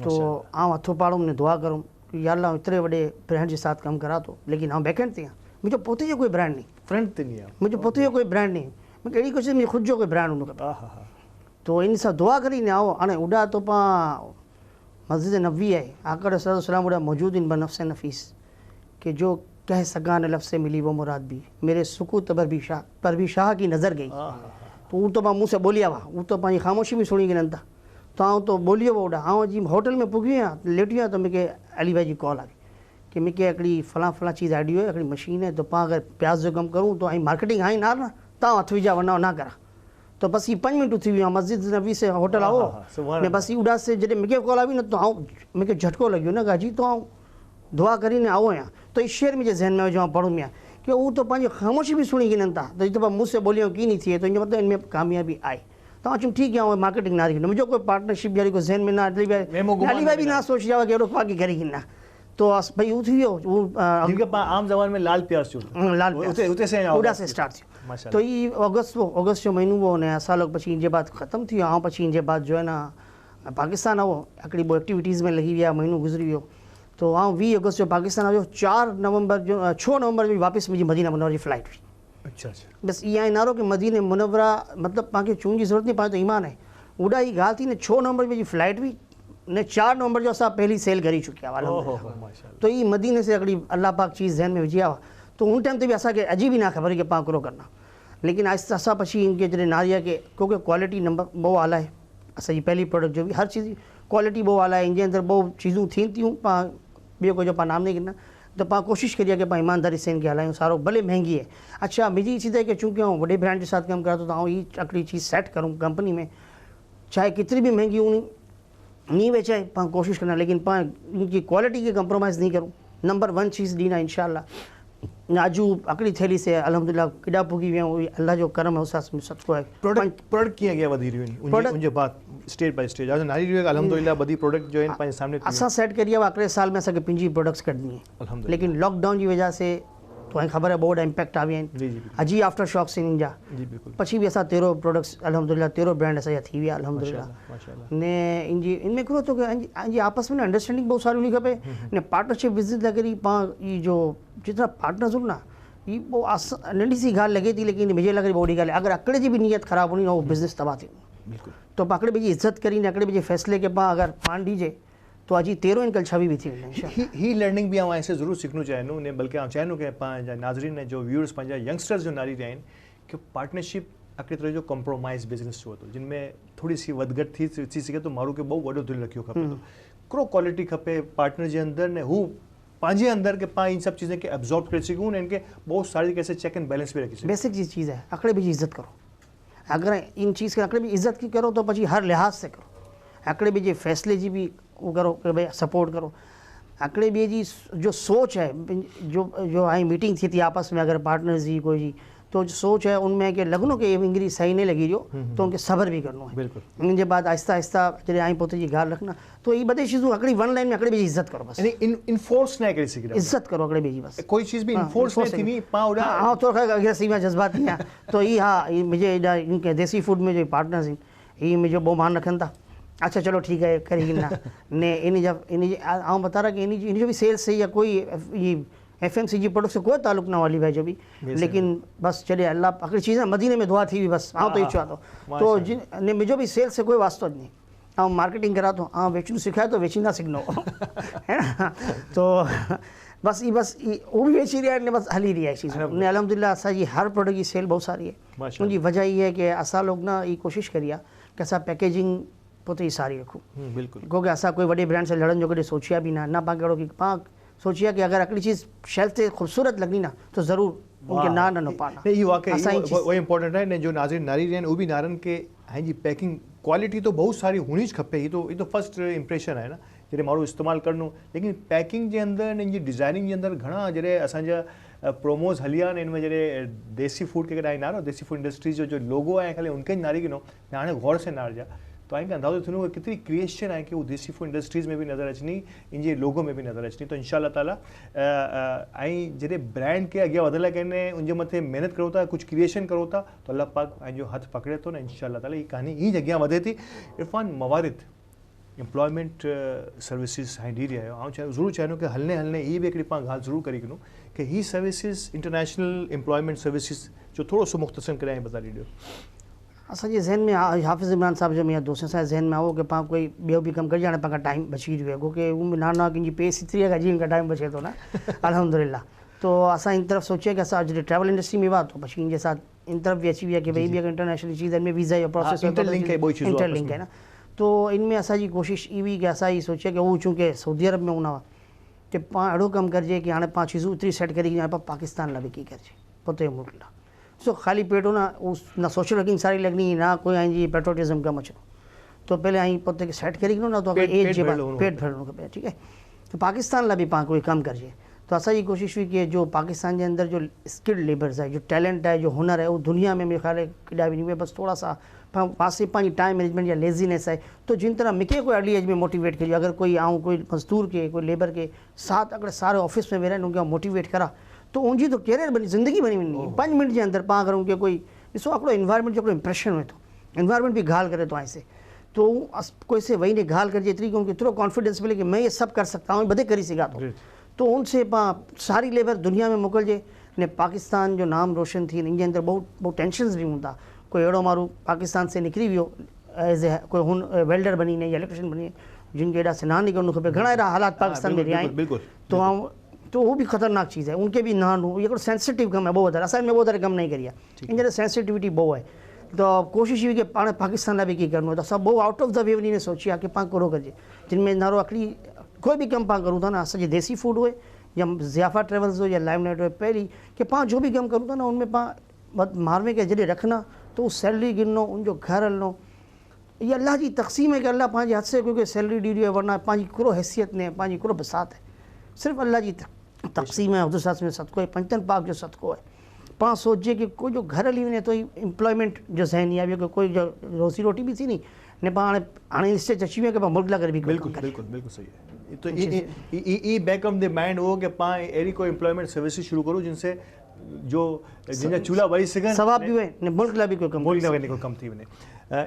तो आऊँ हथों पाड़ूँ ने दुआ करूँ कि या अल्लाह इतने बड़े ब्रांड के साथ कम करा तो, लेकिन आऊँ बैकेंड थी मुझे पोते जो कोई ब्रांड नहीं, फ्रंट ते नहीं मुझे पोते जो कोई ब्रांड नहीं, मैं कहिड़ी कोशिश मुझे खुद जो कोई ब्रांड हूंदो तो इन सां दुआ करीने आओ हाणे उड़ा तो पा मस्जिद नबवी है आकर सलाम उड़ा मौजूद इन बनफ्स नफीस कि जो कह सगान लफ्ज़ से मिली वो मुराद भी मेरे सुकूत पर भी शाह की नज़र गई तो वो तो मुँह से बोलिया हुआ वो तो पानी खामोशी भी सुनी गिनन था तो आऊँ तो बोलियो वो उड़ा हाँ जी होटल में पुगी आहियां लेटी आहियां तो मूंखे अली भाई जी कॉल आई कि मूंखे हिकिड़ी फलां चीज़ आइडियो है हिकिड़ी मशीन है तो पाण अगर प्याज जो कमु करूँ तो ऐं मार्केटिंग आई ना तव्हां हथ विझा वरना ना करा तो बस ये 5 मिनट थी हुई मस्जिद नबी से होटल आओ मैं बस ये उड़ास से जैसे मूंखे कॉल आई न तो आऊँ मूंखे झटको लॻियो न गाजी तो आऊँ दुआ करीने आओ आहियां तो इस शेर मुझे जहन में जो पढ़ूँ में कि वो तो पंहिंजी ख़ामोशी भी सुनी गिननि था तो तो मुझसे बोलियो की नहीं थी तो इन मतलब इनमें कामयाबी आई तो चूँ ठीक है मार्केटिंग ना रही मुझे कोई पार्टनरशिप यारी कोई जहन में ना अली भाई भी ना सोच रहा कि एड़ो पाकि करी गिना तो भाई वो थी आम जबान में लाल प्याज उड़ा से स्टार्ट थी तो ये अगस्त जो महीनो वो ने असां लोग पछी इनके बाद ख़त्म थी वियो पछी इनके बाद जो है ना पाकिस्तान आओ हिकिड़ी ॿ एक्टिविटीज़ में लगी विया महीनो गुज़री वियो तो 20 अगस्त जो पाकिस्तान आयो 4 नवंबर जो 6 नवंबर जो वापस मुझी मदीना मुनव्वरा जी फ्लाइट हुई। अच्छा बस इहा आहे नारो कि मदीना मुनव्वरा मतलब पाण खे चूंड जी ज़रूरत नहीं पाए तो ईमान है उड़ा ही ॻाल्हि थी ने 6 नवंबर में जी फ्लाइट हुई ने 4 नवंबर जो असां पहली सेल करी चुकिया हुआ तो ये मदीने से हिकिड़ी अल्लाह पाक चीज़ जहन में विझी हुआ तो उन टाइम ते भी असांखे अजी भी ना ख़बर कि पाण करो करना लेकिन आहिस्ता असां पछी इनके जॾहिं नारिया के क्योंकि क्वालिटी नंबर बहुत आला है असांजी पहली प्रोडक्ट जो भी हर चीज़ क्वालिटी बहुत आला है इनके अंदर बहुत चीज़ूं थियनि थियूं पाण ॿियो कोई जो पाण नाम नहीं गिना तो पाण कोशिशि करिए कि पाण ईमानदारी से इनके हलायूं सारो भले महंगी है। अच्छा मुझी चीज़ है कि चूँकि आऊँ वॾे ब्रांड के साथ कम करा तो आऊँ ये हिकिड़ी चीज़ सेट करूँ कंपनी में चाहे कितनी भी महंगी हूँ नहीं बेचाए पाण कोशिशि करना लेकिन पाण इनकी क्वालिटी के कंप्रोमाइज़ नहीं करूँ नंबर 1 चीज़ ॾींदा इंशाल्लाह नाजू अकड़ी थैली से अल्हम्दुलिल्लाह केॾा पुगी विया अल्लाह जो करम है उसास में सदको है। प्रोडक्ट कीअं अॻियां वधी रहियूं आहिनि उनजे बाद स्टेज बाय स्टेज आज नारी रहियो अल्हम्दुलिल्लाह बधी प्रोडक्ट जो आहिनि पंहिंजे सामने असां सेट करी आहे आखिरी साल में असांखे पंहिंजी प्रोडक्ट्स कढणी है लेकिन लॉकडाउन की वजह से तो અહીં ખબર હે બહુ ઇમ્પેક્ટ આવી જી, જી, હજી આફ્ટર શોક સીન જા जी बिल्कुल પછી બી અसां 13 પ્રોડક્ट्स अल्हम्दुलिल्लाह 13 ब्रांड असांजा थी विया अल्हम्दुलिल्लाह माशाल्लाह ने इनमें करो तो जी आपस में ना अंडरस्टैंडिंग बहुत सारी होनी खपे ने पार्टनरशिप बिजनेस लगे पा ये जो जितना पार्टनर्स हो ना ये बहुत नंढी सी ॻाल्हि लगे थी लेकिन मुझे लगे बड़ी ॻाल्हि अगर अकड़े जी भी नीयत ख़राब होनी ना वो बिजनेस तबाह थी बिल्कुल तो अकड़े बी जी इज्जत करी अकड़े बी जे फैसले के पा अगर पान डीजे तो अजी 13 इनकल छवि भी थी ही लर्निंग भी ऐसे ज़रूर सीखना चाहिए ने बल्कि चाहूँ कि नाज़रीन ने जो व्यूअर्स पंहिंजा यंगस्टर्स जो नारी रहिया आहिनि कि पार्टनरशिप हिकिड़े तरह जो कॉम्प्रोमाइज़ बिज़नेस जो तो जिनमें थोड़ी सी वधघट थी सके तो माण्हू खे बहु वॾो दिलि रखियो खपे तो हिकिड़ो क्वालिटी खपे पार्टनर जे अंदरि ने हू पंहिंजे अंदर के पा इन सब चीज़ें के एब्जॉर्ब करे सघूं ने इनके बहुत सारी कैसे चेक एंड बैलेंस भी रखी सघूं बेसिक चीज़ है अकड़े भी इज्जत करो अगर इन चीज़ के अकड़े भी इज्जत की करो तो पची हर लिहाज से करो अकड़े भी जे फैसले जी भी वो करो कि भाई सपोर्ट करो अकड़े भी जी जो सोच है जो जो आई मीटिंग थी थी आपस में अगर पार्टनर्स जी कोई जी तो जो सोच है उनमें कि लगनो कि ये इंग्री सही नहीं लगी जो तो उनके सब्र भी करनो है बिल्कुल इनके बाद आहिस्ता आहिस्ता जॾहिं आई पोते जी ॻाल्हि रखना तो ये बदे चीज़ूं अकड़ी वन लाइन में अकड़े भी इज्जत करो बस यानी इन्फोर्स ना करे सघे इज्जत करो अकड़े भी जी बस कोई चीज़ भी इन्फोर्स नहीं थी पा उड़ा हाँ थोड़ा अग्रेसिव में जज्बात नहीं है तो ये हाँ ये मुझे इनके देसी फूड में जो पार्टनर्स ये मुझे बहुत मान रखन था अच्छा चलो ठीक है करेगी ना ने इन जब इन आऊँ बता रहा कि इन जो भी सेल्स से या कोई ये FMCG प्रोडक्ट से कोई ताल्लुक ना वाली भाई जो भी लेकिन बस चले अल्लाह अकड़ी चीज़ें मदीने में दुआ थी भी बस हाँ तो ये चाहता हूँ तो जिन ने मुझे भी सेल्स से कोई वास्ता नहीं हाँ मार्केटिंग करा तो हाँ बेचू सिखाया तो वेची ना सीखनो है ना तो बस ये वो भी वेची रहा है बस हली रही है चीज़ ने अल्हम्दुलिल्लाह असांजी हर प्रोडक्ट की सेल बहुत सारी है उनकी वजह ये है कि असां लोग ना ये कोशिश करिए कि असां पैकेजिंग पोते ही सारी रखूँ बिल्कुल क्योंकि असां कोई वॾे ब्रांड से लड़न जो कॾहिं सोचिया भी ना पाण कहिड़ो कि पाण सोचिया कि अगर अकड़ी चीज़ शेल्फ से खूबसूरत लगनी ना तो ज़रूर उनके ना न पाना ये वाकई वो इम्पोर्टेंट है ने जो नाज़रीन नारी रहिया आहिनि उहे बि नारनि के हाणे जी पैकिंग क्वालिटी तो बहुत सारी होनी ज खपे ये तो फर्स्ट इंप्रेशन है ना जॾहिं माण्हू इस्तेमालु करणो लेकिन पैकिंग जे अंदरि इन जी डिज़ाइनिंग जे अंदरि घणा जॾहिं असांजा प्रोमोज़ हली आहिनि इन में जॾहिं देसी फूड के कॾहिं नारो देसी फूड इंडस्ट्रीज जो लोगो आहे खाली उनके नारी गिनो हाणे गौर से नार जा तो आइंके अंदाज़ो थींदो कि केतिरी क्रिएशन आहे कि वो देसी फूड इंडस्ट्रीज़ में भी नज़र अचनी इन जे लोगो में भी नज़र अचनी तो इंशाअल्लाह ताला ऐं जॾहिं ब्रांड के अॻियां वधण लाइ कंहिं उनजे मथे महिनत करो था कुछ क्रिएशन करो था तो अल्लाह पाक जो हथ पकड़े तो न इंशाअल्लाह ताला ये कहानी ई अॻियां वधे थी इरफान मवारिद एम्प्लॉयमेंट सर्विसेज हाणे ॾी रहिया आहियो ज़रूर चाहींदो कि हलने हलने ये भी हिकिड़ी पाण ॻाल्हि ज़रूर करी करूं कि ही सर्विसेज इंटरनेशनल एम्प्लॉयमेंट सर्विसेज जो थोरो सो मुख़्तसर करे ऐं बता ॾियो असांजे ज़हन में हाफ़िज़ इमरान साहब जो मेरा दोस्त असांजे ज़हन में आओ कि पाण कोई ॿियो बि कमु करिजे हाणे पाण टाइम बची वियो आहे क्योंकि उहो ना कंहिंजी पेस एतिरी आहे जीअं टाइम बचे थो न अल्हम्दुलिल्लाह तो असां इन तरफ़ सोचिया कि असां जॾहिं ट्रैवल इंडस्ट्री में हुआ तो पछी इनके साथ इन तरफ़ भी अची विया कि भाई भी अगर इंटरनेशनल चीज़ इनमें वीज़ा जो प्रोसेस इंटरलिंक है ना तो इनमें असांजी कोशिश ई हुई कि असां ई सोचिया कि उहो चूंकि सऊदी अरब में हूंदा हुआ कि पाण अहिड़ो कमु करिजे कि हाणे पाण चीज़ूं एतिरी सेट करी हाणे पाण पाकिस्तान लाइ विकी करिजे पोइ मुल्क लाइ सो खाली पेट हो ना सोशल वर्किंग सारी लगनी ना कोई आई जी पेट्रोटिज्म कम अचो तो पहले आई पोते सेट करी ना तो एज जे पेट भरणो खपे ठीक है तो पाकिस्तान ला भी पाण कोई कम करिजे तो असांजी कोशिश हुई कि जो पाकिस्तान के अंदर जो स्किल्ड लेबर्स है जो टैलेंट है जो हुनर है वो दुनिया में मेरे ख्याल केॾा भी नहीं बस थोड़ा सा पास पंहिंजी टाइम मैनेजमेंट या लेज़ीनेस है तो जिन तरह मूंखे कोई अर्ली एज में मोटिवेट करियो अगर कोई आऊँ कोई मजदूर के कोई लेबर के साथ अगर सारे ऑफिस में वेरन उनके मोटिवेट करा तो उनकी तो कैरियर बनी ज़िंदगी बनी वञी 5 मिनट के अंदर पाण अगर उनके कोई ॾिसो हिकिड़ो इन्वायरमेंट जो हिकिड़ो इंप्रेशन हुए तो इन्वायरमेंट भी ॻाल्हि करे तो ऐसे तो कोई से वही ने ॻाल्हि करिजे एतिरी कि उनके एतिरो कॉन्फिडेंस मिले कि मैं ये सब कर सकता हूँ बधे करी सघां तो उनसे सारी लेबर दुनिया में मोकिलिजे ने पाकिस्तान जो नाम रोशन थी इनके अंदर बहुत टेंशन भी हूंदा कोई अहिड़ो माण्हू पाकिस्तान से निकिरी वियो एज ए कोई हुन वेल्डर बनी ने या इलेक्ट्रिशियन बनी जिनके एॾा सनान नहीं करणो खपे घणा अहिड़ा हालात पाकिस्तान में रहिया आहिनि तो वो भी ख़तरनाक चीज़ है उनके भी ना ये सेंसिटिव कम है बहुत ज़्यादा असां में बहुत ज़्यादा कम नहीं करिए इन सेंसिटिविटी बहुत है तो कोशिश हुई कि पाण पाकिस्तान लाइ भी की करिणो तो असां बहुत आउट ऑफ द वे वञी ने सोचिया कि पाण कहिड़ो करिजे जिनमें नारो अकड़ी कोई भी कम पाण करूँ था ना असांजे देसी फूड हुए या ज़ियाफ़ा ट्रेवल्स हो या लाइमलाइट हुए पहली कि पाण जो भी कम करूँ था ना उनमें पाण मारवे के जॾहिं रखना तो उस सैलरी गिननो उनजो घर हलनो ये अल्लाह की तक़सीम है कि अल्लाह पंहिंजे हथ से क्योंकि सैलरी ॾी है वरना पंहिंजी कहिड़ो हैसियत ने पंहिंजी कहिड़ो बसात है सिर्फ़ अल्लाह की तक़सीम है हज़रत साहब में सदको है पंचन पाक जो सदको है पाण सोचिए कि कोई जो घर हली वञे तो एम्प्लॉयमेंट जो ज़हनी आहे कोई जो रोज़ी रोटी भी थी नी ने पाण हाणे स्टेज अची वियो की पाण मुल्क लाइ करे बि कोई बिल्कुल कमु करियूं। बिल्कुल बिल्कुल सही है। तो ये बैक ऑफ द माइंड हो कि पाण अहिड़ी कोई एम्प्लॉयमेंट सर्विसेज शुरू करूं जिनसे जो जिनजा चूल्हा ॿरी सघनि, सवाब बि हुए ने मुल्क लाइ बि कोई कमु मुल्क लाइ कोई कमु थी वञे।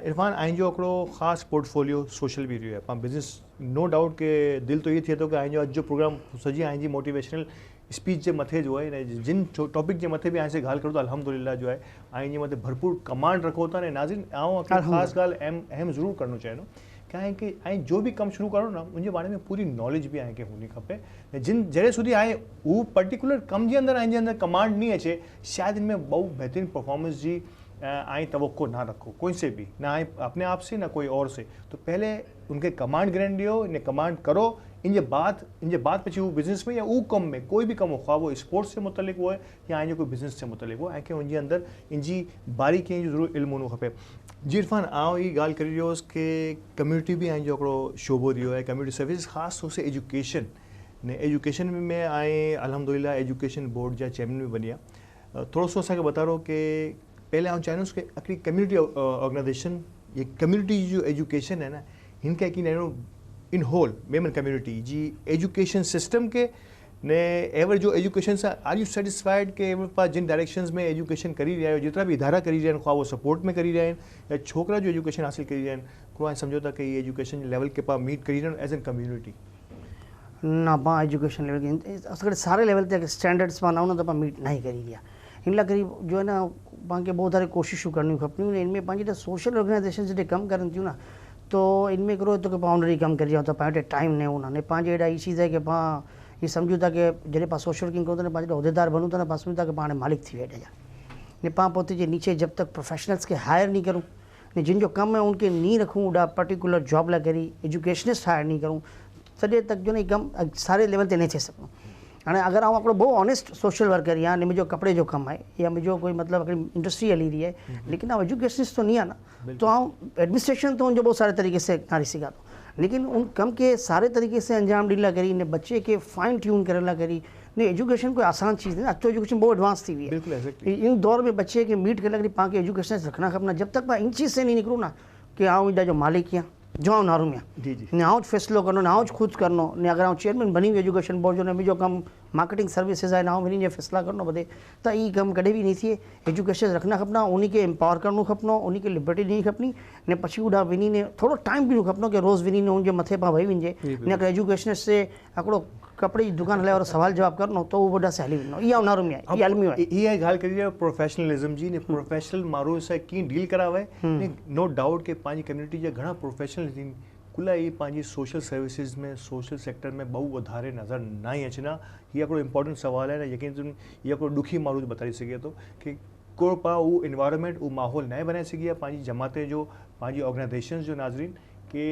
इरफान आइन जो हिकिड़ो ख़ासि पोर्टफोलियो सोशल बि रहियो आहे, पाण बिज़नेस नो डाउट के दिलि तो इहो थिए थो कि आइन जो अॼु जो प्रोग्राम सॼी आइन जी मोटिवेशनल स्पीच जे मथे जो आहे जिन टॉपिक जे मथे बि आइन से ॻाल्हि करूं था अल्हम्दुलिल्लाह जो आहे आइन जे मथे भरपूर कमांड रखो था। ने नाज़रीन आउं ख़ासि ॻाल्हि अहम ज़रूरु करणो चाहींदो क्या है कि ऐं जो भी कम शुरू करो ना उनके बारे में पूरी नॉलेज भी आए के होनी खपे। जिन जड़े सुधी आए वो पर्टिकुलर कम जे अंदर आइन जे अंदर कमांड नहीं अचे, शायद इनमें बहुत बेहतरीन परफॉर्मेंस जी आई तवक्को ना रखो कोई से भी, ना आए अपने आप से ना कोई और से। तो पहले उनके कमांड ग्रहण दियो, इन्हें कमांड करो, इनके बाद पीछे वो बिजनेस में या वो कम में कोई भी कम हो, ख्वाह वो स्पोर्ट्स से मुतलिक हो या आइन जो कोई बिजनेस से मुतलिक हो, ऐं उनके अंदर इनजी बारीकियूं जो ज़रूरु इल्मु होनो खपे। जी इरफान आउं ई ॻाल्हि करे रहियो हुउसि कि कम्यूनिटी भी आइन जो हिकिड़ो शोबो रहियो आहे, कम्यूनिटी सर्विस ख़ासि तौर से एजुकेशन ने एजुकेशन में ऐं अल्हम्दुलिल्लाह एजुकेशन बोर्ड जा चेयरमैन भी बनी आहे। थोरो सो असांखे ॿुधायो कि पहले आउं चाहींदुसि कि हिकिड़ी कम्यूनिटी ऑर्गेनाइजेशन ये कम्यूनिटी जो एजुकेशन है ना हिनखे की नैनो इन होल मेमन कम्यूनिटी जी एजुकेशन सिस्टम के ने एवर जो एजुकेशन से आर यू सेटिस्फाइड के एवर पास जिन डायरेक्शंस में एजुकेशन करी रहा है जितना भी इदारा करी रहा है ख्वाह वो सपोर्ट में करी रहा है या छोकरा जो एजुकेशन हासिल करी रहा है को समझो था कि ये एजुकेशन लेवल के पास मीट करी रहा है एज एन कम्यूनिटी ना पाण एजुकेशन लेवल के असांखे सारे लेवल ते स्टैंडर्ड्स पाण ना तो पाण मीट नहीं करी रहा। इन लाइ करीब जो है ना पाण खे बहुत सारी कोशिशूं करणियूं खपनियूं। इनमें पंहिंजी सोशल ऑर्गेनाइजेशन जॾहिं कमु करनि थियूं ना तो इनमें हिकिड़ो तो कि पाण ऑलरेडी कमु करे रहिया तो पाण वटि टाइम न हुन ने पंहिंजे अहिड़ा ई चीज़ है कि पाण ये समझूं था कि जॾहिं पाण सोशल वर्किंग करूं था न पंहिंजे उहिदेदार बनूं था न पाण सम्झूं था कि पाण मालिक थी विया ने पाण पोते जे नीचे जब तक प्रोफेशनल्स के हायर नहीं करूँ ने जिन जो कम है उनके नहीं रखूँ उड़ा पर्टिकुलर जॉब लाइ करी एजुकेशनिस्ट हायर नहीं करूँ तॾहिं तक जो नहीं कम सारे लेवल ते नहीं थी सघूं। हाँ अगर आउं हिकिड़ो बहुत ऑनेस्ट सोशल वर्कर या ने मुझे कपड़े जो कम है या मुझे कोई मतलब इंडस्ट्री हली रही है लेकिन आउं एजुकेशनिस्ट तो नहीं है ना तो आउं एडमिनिस्ट्रेशन तो उनजो बहुत सारे तरीके से नारी सघां तो लेकिन उन कम के सारे तरीके से अंजाम ॾियण लाइ करी ने बच्चे के फाइन ट्यून करण लाइ करी ने एजुकेशन कोई आसान चीज़ नहीं। अब तो एजुकेशन बहुत एडवांस थी हुई है। इन दौर में बच्चे के मीट करने के लिए पाण खे एजुकेशन रखना खपना। जब तक पाण इन चीज़ से नहीं निकरूँ ना कि आउं इनजा जो मालिक या जो आउं नारूं या ने आउं फैसलो करनो ने आउं खुद करनो ने अगर आउं चेयरमैन बनी वियो एजुकेशन बोर्ड जो ने मुझो कम मार्केटिंग सर्विसेज है ना आउं वञी फैसला करनो बदे तो ये कम कॾहिं भी नहीं थिए। एजुकेशन रखना खपना उन्हीं के एम्पावर करणो खपनो उन्हीं के लिबर्टी ॾियणी खपनी ने पछी उड़ा वञी ने थोड़ो टाइम ॾियणो खपनो कि रोज़ वञी ने उनजे मथे पाण वेही वञे ने अगर एजुकेशन से हिकिड़ो कपड़े की दुकान हलाए और सवाल जवाब करनो तो वो वॾा से हली वञो इहा उनारो में आहे इहा अलमी आहे। इहा ॻाल्हि करी रहियो प्रोफेशनलिज्म जी ने प्रोफेशनल माण्हू सां कीअं डील करावे ने नो डाउट कि पंहिंजी कम्युनिटी जा घणा प्रोफेशनल आहिनि कुल ई पंहिंजी सोशल सर्विसिस में सोशल सेक्टर में बहु वधारे नज़र न ई अचना। हीअ हिकिड़ो इम्पोर्टेंट सवाल है न यकीन इहा हिकिड़ो ॾुखी माण्हू बताई सघे थो कि को पा उहो इन्वायरमेंट उहो माहौल न बनाए सघी आहे पंहिंजी जमाते जो पंहिंजी ऑर्गेनाइजेशन जो नाज़रीन कि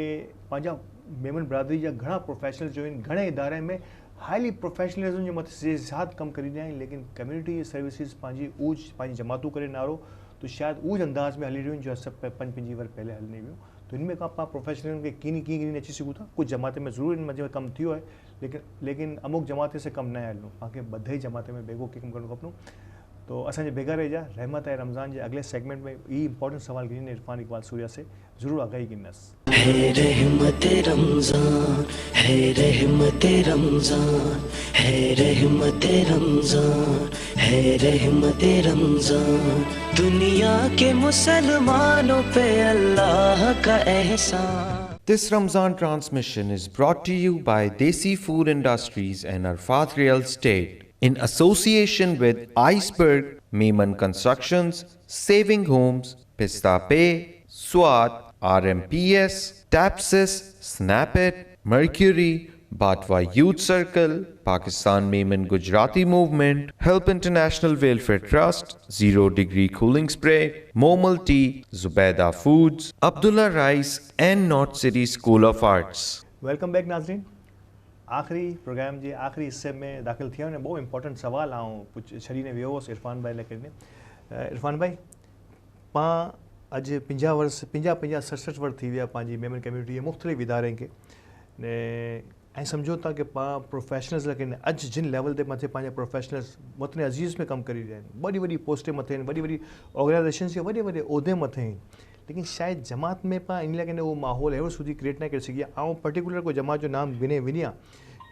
पंहिंजा मेमन बिरादरी जा घणा प्रोफेशनल जो आहिनि घणे इदारे में हाईली प्रोफेशनलिज्म जे मथे ज़्यादा कमु करी रहिया आहिनि लेकिन कम्युनिटी सर्विसिस पंहिंजी ऊज पंहिंजी जमातूं करे नारो तो शायद ऊज अंदाज़ में हली रहियूं जो असां पंहिंजी वर पहले हलने वियूं। तो इनमें का पाण प्रोफेशनल के कीअं अची सघूं था। कुछ जमाते में ज़रूर इन में कमु थियो है लेकिन अमुक जमाते से कमु न हलणो पाण खे ॿधे जमाते में बेगो कमु करणो खपनो। तो असांजे बेगा रहिजा रहमत है रमज़ान के अगले सेगमेंट में ये इंपॉर्टेंट सवाल गिनी इरफान इकबाल सूर्या से ज़रूर आगाही गिनस। है रहमत रमज़ान है रहमत रमज़ान है रहमत रमज़ान है रहमत रमज़ान दुनिया के मुसलमानों पे अल्लाह का एहसान। This Ramzan transmission is brought to you by Desi Food Industries and Arfat Real Estate in association with Iceberg, Maiman Constructions, Saving Homes, Pista Pay, SWAT, RMPS, Tapsis, Snapit, Mercury, Batwa Youth Circle, Pakistan Maiman Gujarati Movement, Help International Welfare Trust, Zero Degree Cooling Spray, Momal Tea, Zubaida Foods, Abdullah Rice and North City School of Arts. Welcome back नाज़रीन। आख़िरी programme जे आख़िरी हिस्से में दाख़िल थिया ने बहुत important सवाल आऊं छॾीने वियो हुउसि इरफान भाई लाइ करे। इरफान भाई पाण अॼु 50 वर्ष 50-67 वर्ष थी विया पंहिंजी मेमन कम्यूनिटी जे मुख़्तलिफ़ इदारे खे ने ऐं सम्झो था कि पाण प्रोफेशनल्स लेकिन अॼु जिन लेवल ते मथे पंहिंजा प्रोफेशनल्स वतन अज़ीज़ में कमु करी रहिया आहिनि वॾी वॾी पोस्टें मथे आहिनि वॾी वॾी ऑर्गेनाइजेशन जे वॾे वॾे उहिदे मथे आहिनि लेकिन शायद जमात में पाण इन लाइ उहो माहौल अहिड़ो सुठी क्रिएट न करे सघी आहे। ऐं पर्टिकुलर को जमात जो नाम गिने वञी आहे,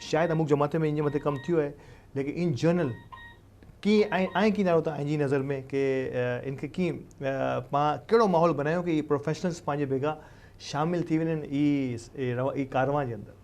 शायदि अमुक जमात में इन जे मथे कमु थियो आहे, लेकिन इन जनरल कीअं ऐं कीअं ॾाढो तव्हां जी नज़र में कि इनखे कीअं पाण कहिड़ो माहौल बनायो कि प्रोफेशनल्स पंहिंजे बेगा शामिल थी वञनि ई कारवां जे अंदरि?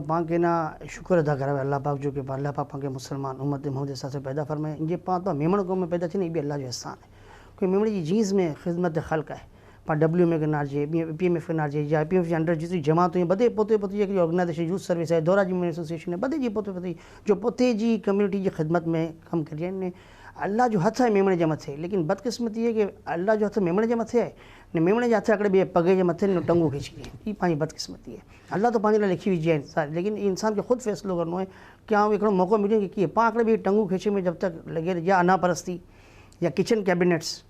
पाण खे न शुक्र अदा करे अल्लाह पाक जो कि अल्लाह पाक पाण खे मुसलमान उम्मत मोहम्मद हिसाब से पैदा फरमाए। इन पाण तो मेमण क़ौम में पैदा थी, ये भी अल्लाह जो एहसान है। कोई मेमण जी जीन्स में ख़िदमत ख़ल्क़ है। पाण डब्ल्यू में गिनारिजे, PMF गिनारिजे, या IPF जे अंडर जेतिरी जमातूं आहिनि, बधे पोते पोते जेकॾहिं ऑर्गेनाइज़ेशन यूथ सर्विस आहे, दौरा जी एसोसिएशन आहे, बधे जी पोते पोते जो पोते जी कम्युनिटी जी ख़िदमत में कमु करिया आहिनि। अल्लाह जो हथ आहे मेमण जे मथे, लेकिन बदकिस्मती आहे कि अल्लाह जो हथ मेमण जे मथे आहे ने मेमण जे हथ हिकिड़े ॿिए पगे जे मथे टंगू खींची आहे। हीअ पंहिंजी बदकिस्मती आहे। अल्लाह तो पंहिंजे लाइ लिखी विझी आहिनि सारी, लेकिन इंसान खे ख़ुदि फ़ैसिलो करिणो आहे कि आउं हिकिड़ो मौक़ो मिलियो कि कीअं पाण हिकिड़े ॿिए टंगू खींचे में जब तक लॻे या अना परस्ती या किचन कैबिनेट्स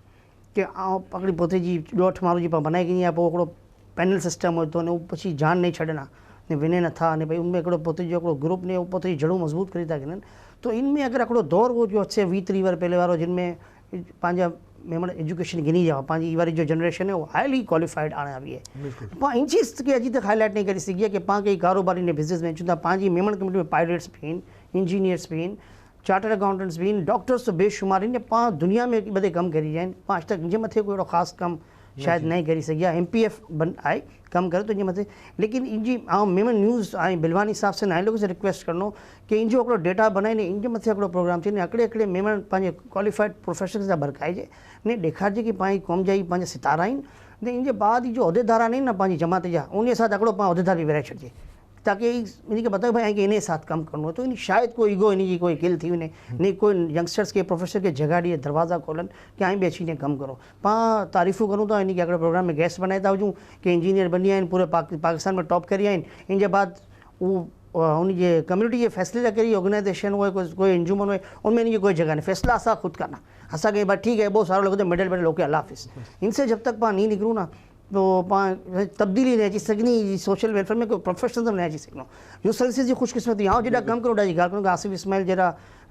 कि आउं हिकिड़ी पोते जी ॾोठ माण्हू जी पाण बनाए कीअं आहे, पोइ हिकिड़ो पैनल सिस्टम हो तो ने પછી जान नहीं छॾना ने विने नथा ने भाई उनमें हिकिड़ो पोते जो हिकिड़ो ग्रुप ने पोते जी जड़ूं मज़बूत करी था गिननि। तो इनमें अगरि हिकिड़ो दौर हो जो अचे 20-30 वर पहले वारो जिनमें पंहिंजा मेमण एजुकेशन गिनी जाओ, पंहिंजी वारी जो जनरेशन है वो हाईली क्वालिफाइड आने अभी है। पाण इन चीज़ के अॼु तक हाईलाइट नहीं करी सघी आहे कि पाण कई कारोबारी ने बिज़नेस में चूं था पंहिंजी मेमण कम्युनिटी में पायलट्स भी आहिनि, इंजीनियर्स भी आहिनि, चार्टर्ड अकाउंटेंट्स भी आहिनि, डॉक्टर्स तो बेशुमार आहिनि। पाण दुनिया में बधे कमु करी रहिया आहिनि। पाण अॼु तक इनजे मथे कोई अहिड़ो ख़ासि कमु शायद नहीं करी सघी आहे। MPF आहे कम करे तो इनजे मथे, लेकिन इनजी आउं मेमन न्यूज़ ऐं बिलवानी साहब से लोगों से रिक्वेस्ट करनो कि इनजो हिकिड़ो डेटा बनाए इनजे मथे हिकिड़ो प्रोग्राम थिए हिकिड़े हिकिड़े मेमन पंहिंजे क्वालिफाइड प्रोफेशनल्स जा बरकाइजे ने ॾेखारिजे कि पंहिंजी क़ौम जा ई पंहिंजा सितारा आहिनि ने इनजे बाद जो उहिदेदार आहिनि न पंहिंजी जमात जा उन सां हिकिड़ो पाण उहिदेदार बि विराए छॾिजे ताकि इनके पता है भाई कि इन साथ कम करना है। तो इन शायद कोई ईगो इन कोई किल थी वने नहीं, कोई यंगस्टर्स के प्रोफेसर के जगह दिए दरवाज़ा खोलन कि आई भी अच्छी ने कम करो। पाँ तारीफ़ूं करूँ तो इनके अगर प्रोग्राम में गेस्ट बनाए था हुजूं कि इंजीनियर बनी आहिनि पूरे पाकिस्तान में टॉप करी आहिनि। इनके बाद वो उन कम्युनिटी के फैसले करी ऑर्गेनाइजेशन हुए कोई अंजुमन हुए उनमें इनकी कोई जगह नहीं, फैसला असा खुद करना असा के बात ठीक है बहुत सारे लोग तो मेडल मेडल ओके अल्लाह हाफिज़। इनसे जब तक पाँ नहीं निकलूँ ना तो तब्दीली नहीं अची सघनी, सोशल वेलफेयर में कोई प्रोफेशनल नहीं अची सघनो। यूथ सर्विसेज जी खुशकिस्मती आउं जॾहिं कमु करो ॾाढी ॻाल्हि करूं आसिफ इस्माइल जहिड़ा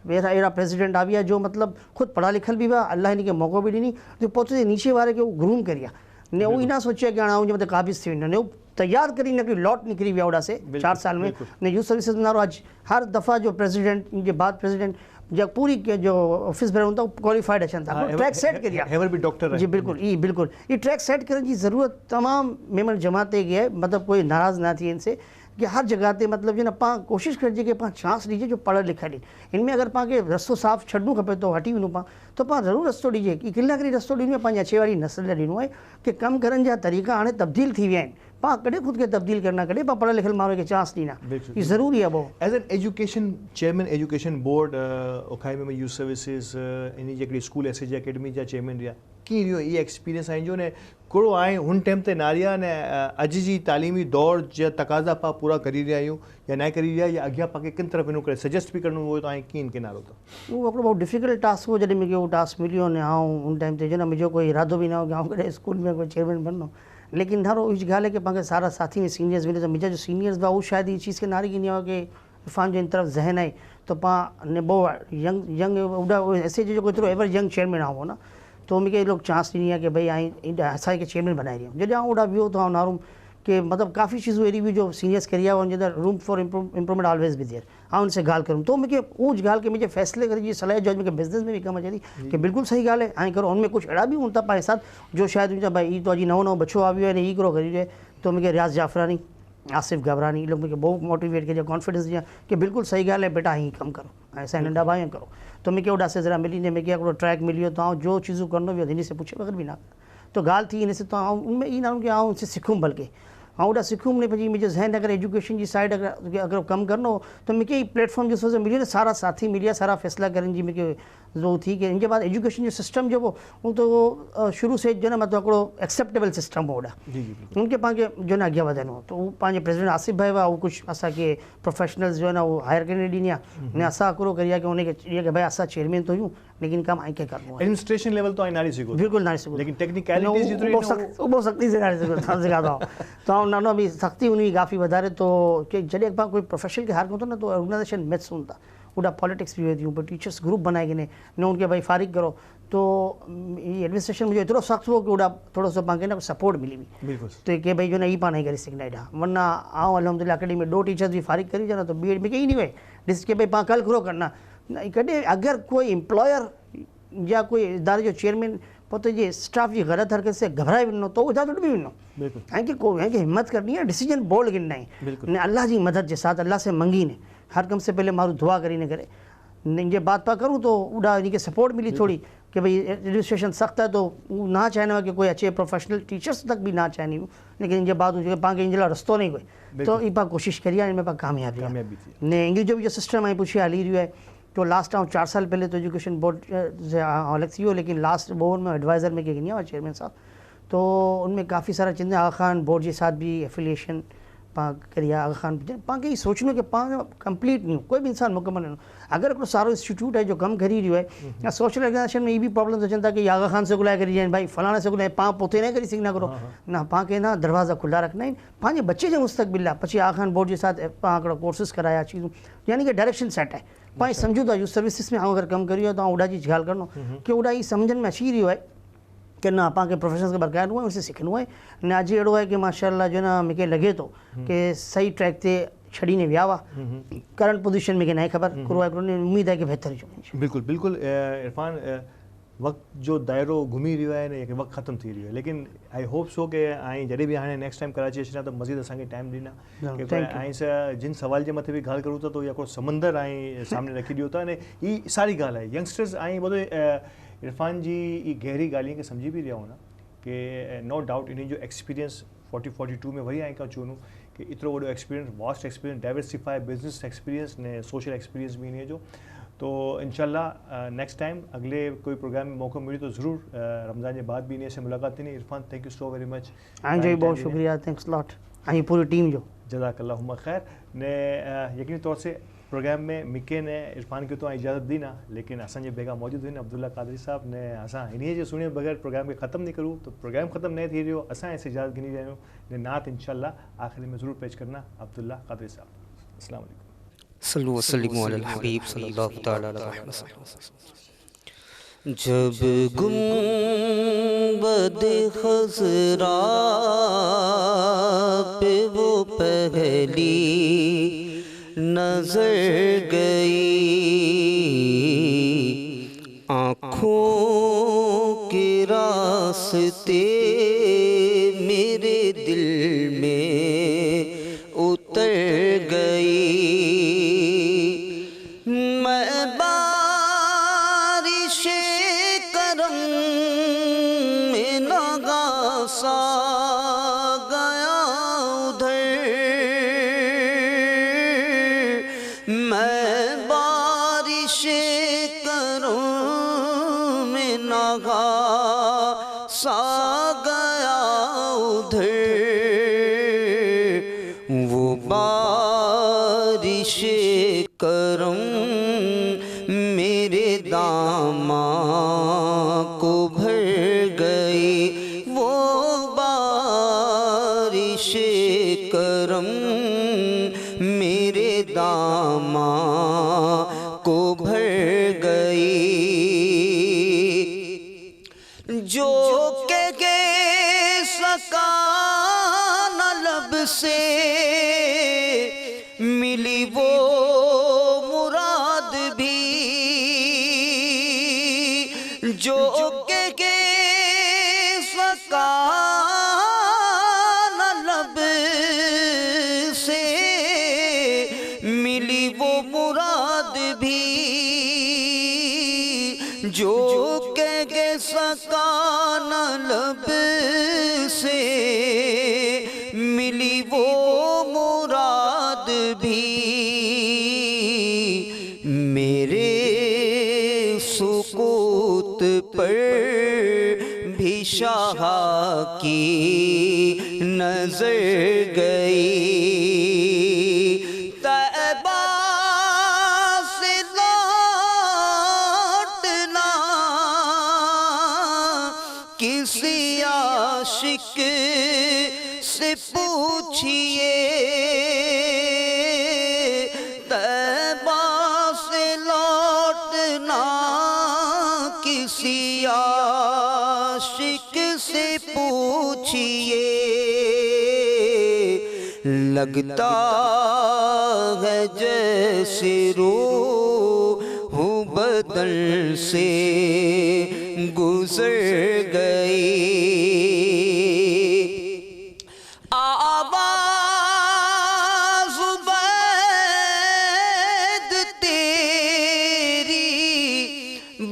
अहिड़ा प्रेसिडेंट आ विया जो मतलब खुद पढ़ा लिखल भी हुआ, अल्लाह इनके मौक़ो भी ॾिनी जो पोइ नीचे वारे खे ग्रूम करिया ने वो इना सोचिया कि हाणे उनजे मथे क़ाबिज़ थी वञो ने तैयार करी निकिरी लॉट निकिरी विया ओड़ा से 4 साल में ने यूथ सर्विसेज में नारो अॼु हर दफ़ा जो प्रेसिडेंट इनके बाद प्रेसिडेंट जब पूरी जो ऑफिस में रहूं था क्वालिफाइड अचनि था ट्रैक सेट करिया हैवर भी डॉक्टर जी बिल्कुल ये ट्रैक सेट करने की ज़रूरत तमाम मेमन जमाते की है। मतलब कोई नाराज़ ना थी इनसे कि हर जगह ते मतलब जो ना पाँ कोशिश करिजे कि पाँ चांस ॾिजे जो पढ़ लिखल इनमें अगर पाँ के रस्तो साफ़ छॾणो खपे तो हटी वञूं पाँ तो पाँ ज़रूरु रस्तो ॾिजे कि किन करी रस्तो ॾिनो पंहिंजे अचे वारी नस्ल लाइ ॾिनो आहे कि कमु करण जा तरीक़ा हाणे तब्दील थी विया आहिनि। पाँ कॾहिं ख़ुदि खे तब्दील करना कॾहिं पाँ पढ़ल लिखल माण्हू खे चांस ॾींदा ये ज़रूरी आहे। वो as an education chairman education board ओखाई में यूथ सर्विसेज इन जी स्कूल SAG अकेडमी जा चेयरमैन रहा कीअं रहियो ये एक्सपीरियंस आहे जो ने कहिड़ो आहे हुन टाइम ते नारिया ने अॼु जी तालीमी दौर जा तक़ाज़ा पां पूरा करी रहिया आहियूं या न करी रहिया या अॻियां पाण खे किन तरफ़ वञो करे सजेस्ट बि करिणो हुओ त ऐं कीअं के नारो अथव? वो हिकिड़ो बहुत डिफिकल्ट टास्क हो जॾहिं मूंखे उहो टास्क मिलियो ने आउं हुन टाइम ते जो न मुंहिंजो कोई इरादो बि न हो कि आउं कॾहिं स्कूल में कोई चेयरमैन बननो, लेकिन ॾाढो इहा ॻाल्हि है कि पाण खे सारा साथी में सीनियर्स मिले तो मुंहिंजा जो सीनियर्स हुआ वो शायद ये चीज़ के नारी गिनी हो कि इरफान जो इन तरफ जहन है तो पाँ ने वो यंग SAG जो एतिरो एवर यंग चेयरमैन आओ ना तो मूंखे लोग चांस ॾिनी आहे कि भई आई असांखे चेयरमैन बनाए रही हूँ। जॾहिं आउं ओॾा वियो तो नारूम कि मतलब काफ़ी चीज़ूं अहिड़ी हुई जो सीनियर्स करी आहे उनजे अंदरि room for improvement always be there. आउं उनसे ॻाल्हि करूँ तो मूंखे उहो ॻाल्हि के मुंहिंजे फ़ैसिले करे जी सलाह जो मूंखे बिज़नेस में भी कमु अचे थी कि बिल्कुलु सही ॻाल्हि है ऐं करो। उनमें कुछ अहिड़ा भी हूंदा पंहिंजे साथ जो शायद मुंहिंजा भाई तो अॼु नओं बछो आ वियो आहे ई करो करी रहे तो मूंखे रियाज़ जाफ़रानी आसिफ घबरानी ये लोग मुझे बहुत मोटिवेट किया कॉन्फिडेंस दिया कि बिल्कुल सही ॻाल्हि है बेटा ही कम करो ऐसा नंढा भाई करो। तो मूंखे ओॾा से ज़रा मिली ने मूंखे हिकिड़ो ट्रैक मिलियो तो जो चीज़ूं करनो भी हिन से पूछे बगैर भी ना तो ॻाल्हि थी इन से तो उनमें ई ना कि उनसे सीखूं बल्कि ओॾा सीखूं ने पंहिंजी मुंहिंजे ज़हन अगर एजुकेशन की साइड अगर कम करनो तो मूंखे ई प्लेटफॉर्म जिस वजह से मिलियो सारा साथी मिलिया सारा फैसला करने की मूंखे ज़रूरत थी कि इनके बाद एजुकेशन जो सिस्टम जो वो तो शुरू से जो ना मतलब हिकिड़ो एक्सेप्टेबल सिस्टम हो ओॾा उनके पाण खे जो ना अॻियां वधनो तो वो पंहिंजे प्रेसिडेंट आसिफ भाई हुआ वो कुछ असांखे प्रोफेशनल्स जो है ना वो हायर करे ॾिनी आहे ने असां हिकिड़ो करिया कि उनखे चई कि भाई असां चेयरमैन तो यूं लेकिन कम आई के करनो है एडमिनिस्ट्रेशन लेवल तो आई नारी सघो बिल्कुल ना सघो लेकिन टेक्निकलिटीज जितनी वो बहुत सख्ती से नारी सघो था सिखाता तो नानो अभी सख्ती उन्हीं काफ़ी वधारे तो कि जॾहिं पाण कोई प्रोफेशनल के हार करूं तो ना तो ऑर्गेनाइजेशन मिथ्स हूंदा ओॾा पॉलिटिक्स भी वेंदियूं पर टीचर्स ग्रुप बनाए के ने उनके भाई फारिग करो तो ये एडमिनिस्ट्रेशन मुझे एतिरो सख़्तु हो कि उड़ा थोरो सो पाण खे न सपोर्ट मिली हुई बिल्कुलु तो कि भाई जो न ई पाण ई करे सघंदा हेॾा वरना आउं अलहमदिल्ला अकेडमी में 2 टीचर्स भी फारिग करी जना तो बी एड में कहीं नहीं हुए ॾिस के भाई पाण कल करो करना कॾहिं अगर कोई एम्प्लॉयर या कोई इदारे जो चेयरमैन पोते जे स्टाफ जी ग़लत हरकत से घबराए वञो तो उदा तो भी वञो बिल्कुलु ऐं की हिम्मत करनी है डिसीजन बोल्ड गिनना है बिल्कुलु। ने अल्लाह जी मदद के साथ अल्लाह से मंगी ने हर कम से पहले मारू दुआ करी ने करे इनके बात पा करूँ तो उड़ा इनके सपोर्ट मिली थोड़ी कि भाई एडमिनिस्ट्रेशन सख्त है तो वो ना चाहने कि कोई अच्छे प्रोफेशनल टीचर्स तक भी ना चाहनी हूँ लेकिन इनके बाद जो पाण खे इन रस्तो नहीं कोई तो ये पा कोशिश करी आहे इनमें पा कामयाबी ने इंग्लिश जो भी जो सिस्टम है पूछे हली रही है तो लास्ट आउं 4 साल पहले तो एजुकेशन बोर्ड से अलग थी हो लेकिन लास्ट बोर्ड में एडवाइज़र में कहीं हुआ चेयरमैन साहब तो उनमें काफ़ी सारा चंद आगा खान बोर्ड के साथ भी एफिलिएशन पा करिया आगा खान पाण खे सोचनो कि पाण कंप्लीट नहीं कोई भी इंसान मुकम्मल नहीं अगर कोई सारो इंस्टीट्यूट है जो कम करी रही है या सोशल ऑर्गेनाइजेशन में ये भी प्रॉब्लम अचन था कि आगा खान से गुलाए करी भाई फलाने से गुलाए पाण पोते नहीं करी सघंदा करो ना पाण खे ना दरवाज़ा खुला रखना आहिनि पंहिंजे बच्चे जो मुस्तक़बिल आहे पछी आगा खान बोर्ड के साथ पाण हिकिड़ो कोर्सिस कराया चीज़ूं यानी कि डायरेक्शन सेट है पाण समझूं था यूथ सर्विसिस में अगर कम करियो तो उड़ा जी ॻाल्हि करिणो कि उड़ा ही समझ में अची रहियो आहे कि ना पाण खे प्रोफेशनल्स खे बरक़रार हुआ उनसे सीखनो है ने अॼु अहिड़ो आहे कि माशाअल्लाह जो ना मूंखे लॻे थो कि सही ट्रैक ते छॾीने विया हुआ करंट पोजीशन में कि नहीं खबर करो उम्मीद है कि बेहतर जो बिल्कुलु बिल्कुलु इरफान वक्त जो दायरो घुमी रहियो आहे न कि वक्त ख़त्म थी रहियो आहे लेकिन आई होप सो कि ऐं जॾहिं बि हाणे नेक्स्ट टाइम कराची अचिना त मज़ीद असांखे टाइम ॾिना कि ऐं जिन सवाल जे मथे बि ॻाल्हि करूं था तो इहा को समंदर ऐं सामने रखी ॾियो था अने ही सारी ॻाल्हि आहे यंगस्टर्स ऐं ॿुधो इरफान जी ई गहरी ॻाल्हियुनि खे सम्झी बि रहिया हुआ कि नो डाउट इन जो एक्सपीरियंस 40-42 में वरी आई खां चूनूं कि एतिरो वॾो experience vast experience diversify business experience ने सोशल एक्सपीरियंस भी इन जो तो इंशाल्लाह नेक्स्ट टाइम अगले कोई प्रोग्राम में मौका मिले तो ज़रूर रमज़ान के बाद भी इन से मुलाकात थी Irfan thank you so very much जो बहुत शुक्रिया थैंक्स लॉट ऐं पूरी टीम जो जज़ाकल्लाहुम्मा खैर ने यकीनी तौर से प्रोग्राम में मिके ने इरफान के तो इजाज़त दी ना लेकिन असांजे बेगा मौजूद आहिनि अब्दुल्ला कादरी साहब ने असां इन्हीअ जे सुने बगैर प्रोग्राम के ख़त्म नहीं करूँ तो प्रोग्राम ख़त्म नहीं थी रहियो असां ऐसे इजाज़त गिनी रहिया आहियूं ने नात इंशाल्लाह आखिरी में ज़रूर पेश करना अब्दुल्ला कादरी साहब अस्सलाम वालेकुम सल्लु वसल्लिमु अलल हबीब सल्लल्लाहु तआला अलैहि वसल्लम जब गुंबद खज़रा पे वो पहली नजर गई आँखों के रास्ते मेरे दिल में उतर गई मैं बारिशे करम में नागा सा गया उधर मैं बारिशे करम में नागा सा गया उधर वो बारिशे करम मेरे दामा को भर गई वो बारिशे करम मेरे दामा को भर गई जो के सका न लब से मिली वो मुराद भी जो के सका न लब से मिली वो मुराद भी जो के सका न लब से मिली वो मुराद भी मेरे सुकूत पर भी शाह की नजर गई तैबा से लौटना किसी आशिक से पूछिए तैबा से लौटना किसी लगता है जैसे रूह बदन से गुजर गई। आवाज़ बैद तेरी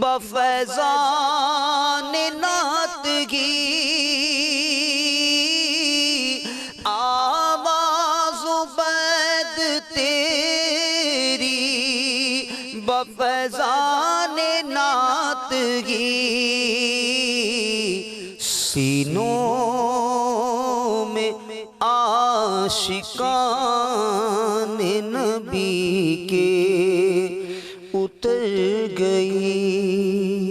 बफ़ैज़ान नात की, आवाज़ बैद तेरी बफ़ैज़ान नात की, सीनों में आशिकान नबी के उतर गई।